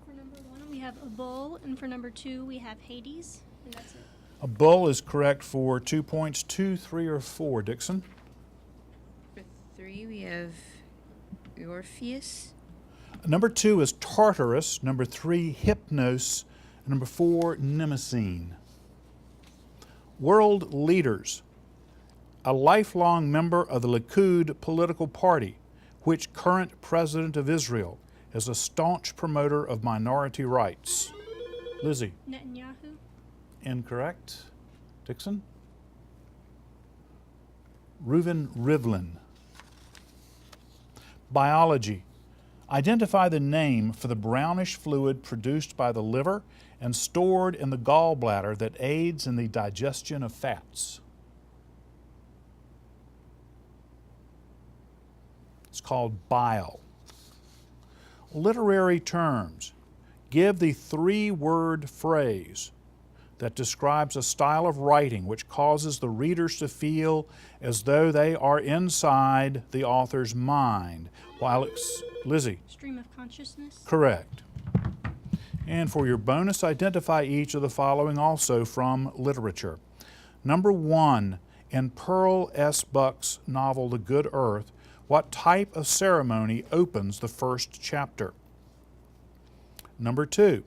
For number 1, we have a bull. And for number 2, we have Hades. And that's it. A bull is correct for 2 points, 2, 3, or 4. Dixon? For 3, we have Orpheus. Number 2 is Tartarus. Number 3, Hypnos. Number 4, Mnemosyne. World leaders. A lifelong member of the Likud political party, which current president of Israel is a staunch promoter of minority rights. Lizzie? Netanyahu. Incorrect. Dixon? Reuven Rivlin. Biology. Identify the name for the brownish fluid produced by the liver and stored in the gallbladder that aids in the digestion of fats. It's called bile. Literary terms. Give the 3-word phrase that describes a style of writing which causes the readers to feel as though they are inside the author's mind. While it's Lizzie? Stream of consciousness. Correct. And for your bonus, identify each of the following also from literature. Number 1, in Pearl S. Buck's novel The Good Earth, What type of ceremony opens the first chapter? Number 2.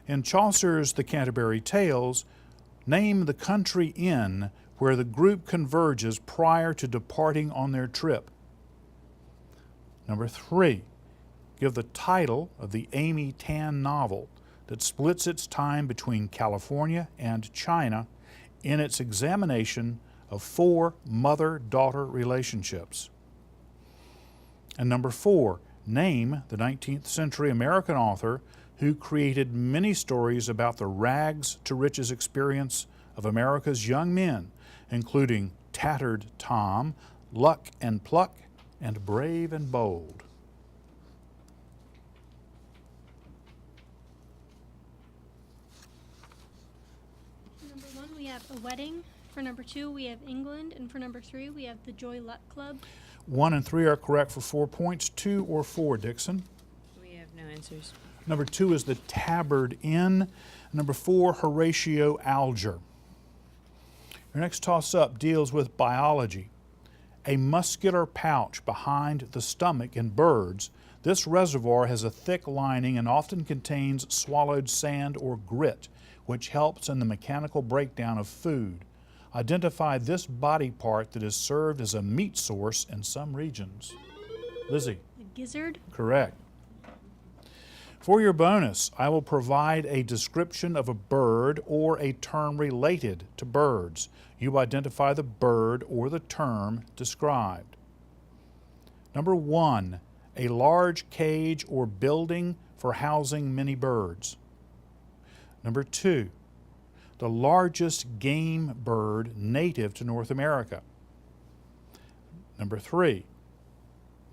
In Chaucer's The Canterbury Tales, name the country inn where the group converges prior to departing on their trip. Number 3. Give the title of the Amy Tan novel that splits its time between California and China in its examination of 4 mother-daughter relationships. And number 4, name the 19th century American author who created many stories about the rags to riches experience of America's young men, including Tattered Tom, Luck and Pluck, and Brave and Bold. For number 1, we have A Wedding. For number 2, we have England. And for number 3, we have The Joy Luck Club. 1 and 3 are correct for 4 points. 2 or 4, Dixon? We have no answers. Number 2 is the Tabard Inn. Number 4, Horatio Alger. Your next toss-up deals with biology. A muscular pouch behind the stomach in birds. This reservoir has a thick lining and often contains swallowed sand or grit, which helps in the mechanical breakdown of food. Identify this body part that is served as a meat source in some regions. Lizzie? The gizzard. Correct. For your bonus, I will provide a description of a bird or a term related to birds. You identify the bird or the term described. Number 1, a large cage or building for housing many birds. Number 2, the largest game bird native to North America. Number 3,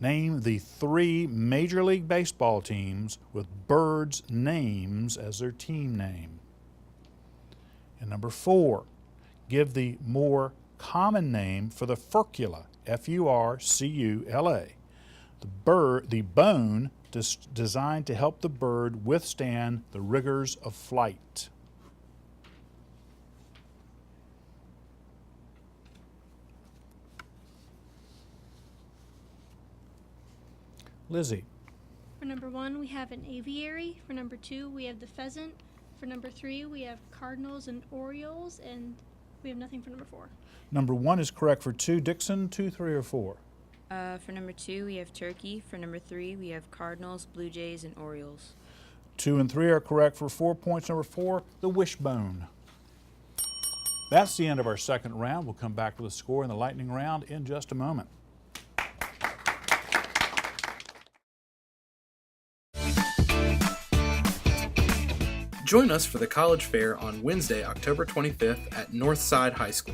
name the 3 Major League Baseball teams with birds' names as their team name. And number 4, give the more common name for the furcula, F-U-R-C-U-L-A, the bone designed to help the bird withstand the rigors of flight. Lizzie? For number 1, we have an aviary. For number 2, we have the pheasant. For number 3, we have cardinals and orioles. And we have nothing for number 4. Number 1 is correct for 2. Dixon, 2, 3, or 4? For number 2, we have turkey. For number 3, we have cardinals, blue jays, and orioles. 2 and 3 are correct for 4 points. Number 4, the wishbone. That's the end of our second round. We'll come back to the score in the lightning round in just a moment. Join us for the College Fair on Wednesday, October 25th at Northside High School.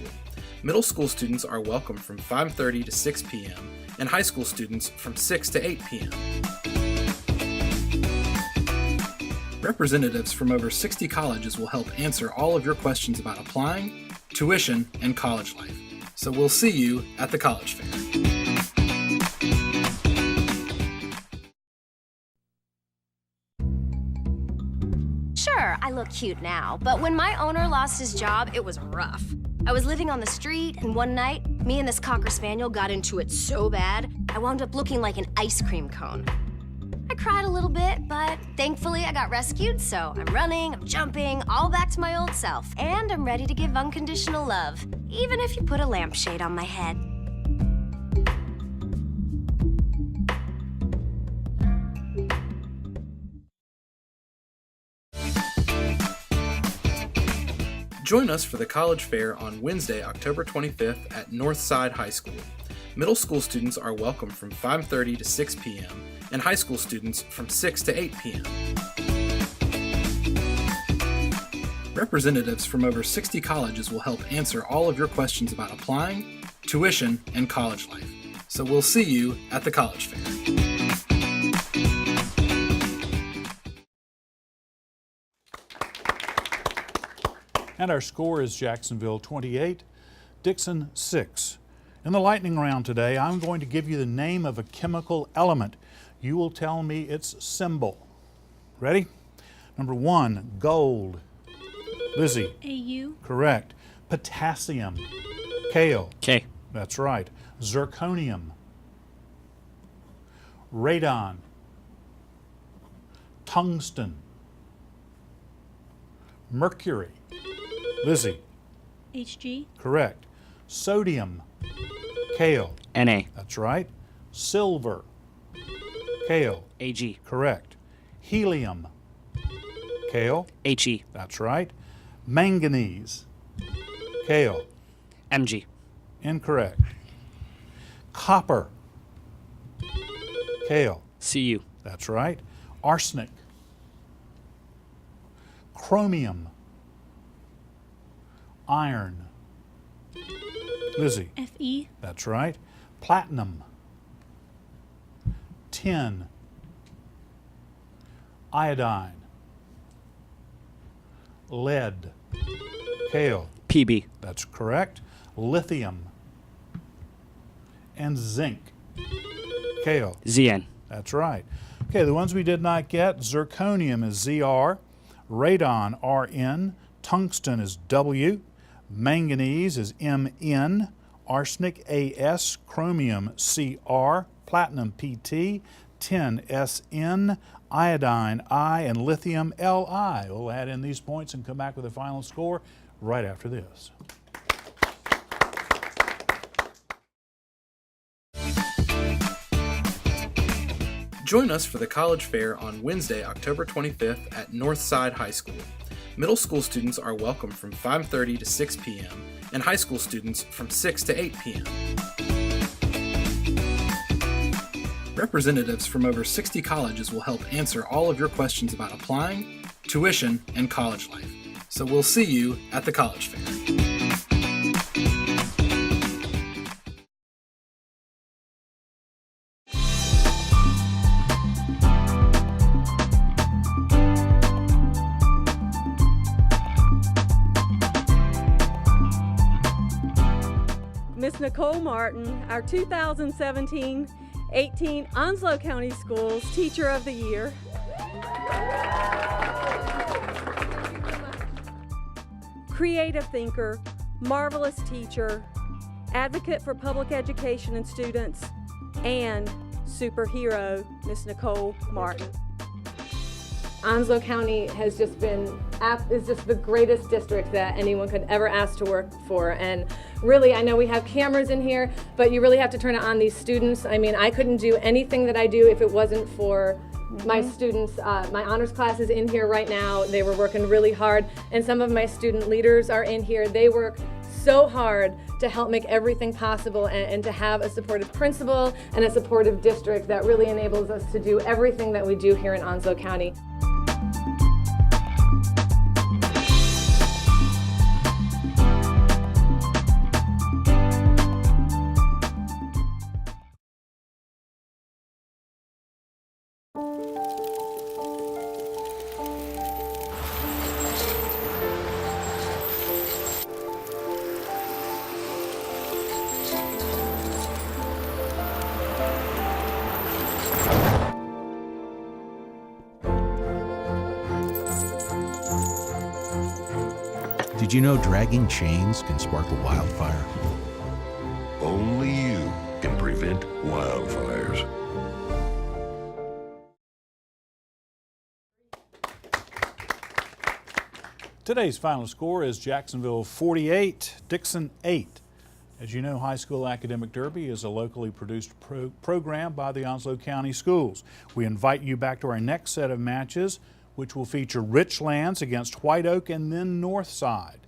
Middle school students are welcome from 5:30 to 6 p.m. and high school students from 6 to 8 p.m. Representatives from over 60 colleges will help answer all of your questions about applying, tuition, and college life. So we'll see you at the College Fair. Sure, I look cute now, but when my owner lost his job, it was rough. I was living on the street, and one night, me and this Cocker Spaniel got into it so bad, I wound up looking like an ice cream cone. I cried a little bit, but thankfully I got rescued, so I'm running, I'm jumping, all back to my old self, and I'm ready to give unconditional love, even if you put a lampshade on my head. Join us for the College Fair on Wednesday, October 25th at Northside High School. Middle school students are welcome from 5:30 to 6 p.m. and high school students from 6 to 8 p.m. Representatives from over 60 colleges will help answer all of your questions about applying, tuition, and college life. So we'll see you at the College Fair. And our score is Jacksonville 28, Dixon 6. In the lightning round today, I'm going to give you the name of a chemical element. You will tell me its symbol. Ready? Number 1, gold. Lizzie? AU. Correct. Potassium. Kale? K. That's right. Zirconium. Radon. Tungsten. Mercury. Lizzie. HG. Correct. Sodium. Kale. Na. That's right. Silver. Kale. Ag. Correct. Helium. Kale. He. That's right. Manganese. Kale. Mg. Incorrect. Copper. Kale. Cu. That's right. Arsenic. Chromium. Iron. Lizzie. FE. That's right. Platinum. Tin. Iodine. Lead. Kale. Pb. That's correct. Lithium. And zinc. Kale. Zn. That's right. Okay, the ones we did not get, zirconium is Zr, radon Rn, tungsten is W, manganese is Mn, arsenic As, chromium Cr, platinum Pt, tin Sn, iodine I, and lithium Li. We'll add in these points and come back with a final score right after this. Join us for the College Fair on Wednesday, October 25th at Northside High School. Middle school students are welcome from 5:30 to 6 p.m. and high school students from 6 to 8 p.m. Representatives from over 60 colleges will help answer all of your questions about applying, tuition, and college life. So we'll see you at the College Fair. Miss Nicole Martin, our 2017-18 Onslow County Schools Teacher of the Year. Creative thinker, marvelous teacher, advocate for public education and students, and superhero, Miss Nicole Martin. Onslow County has just been is just the greatest district that anyone could ever ask to work for, and really, I know we have cameras in here, but you really have to turn it on these students. I mean, I couldn't do anything that I do if it wasn't for my students. My honors class is in here right now. They were working really hard, and some of my student leaders are in here. They work so hard to help make everything possible and to have a supportive principal and a supportive district that really enables us to do everything that we do here in Onslow County. Did you know dragging chains can spark a wildfire? Only you can prevent wildfires. Today's final score is Jacksonville 48, Dixon 8. As you know, High School Academic Derby is a locally produced program by the Onslow County Schools. We invite you back to our next set of matches, which will feature Richlands against White Oak and then Northside.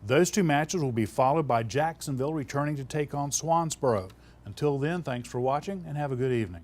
Those two matches will be followed by Jacksonville returning to take on Swansboro. Until then, thanks for watching and have a good evening.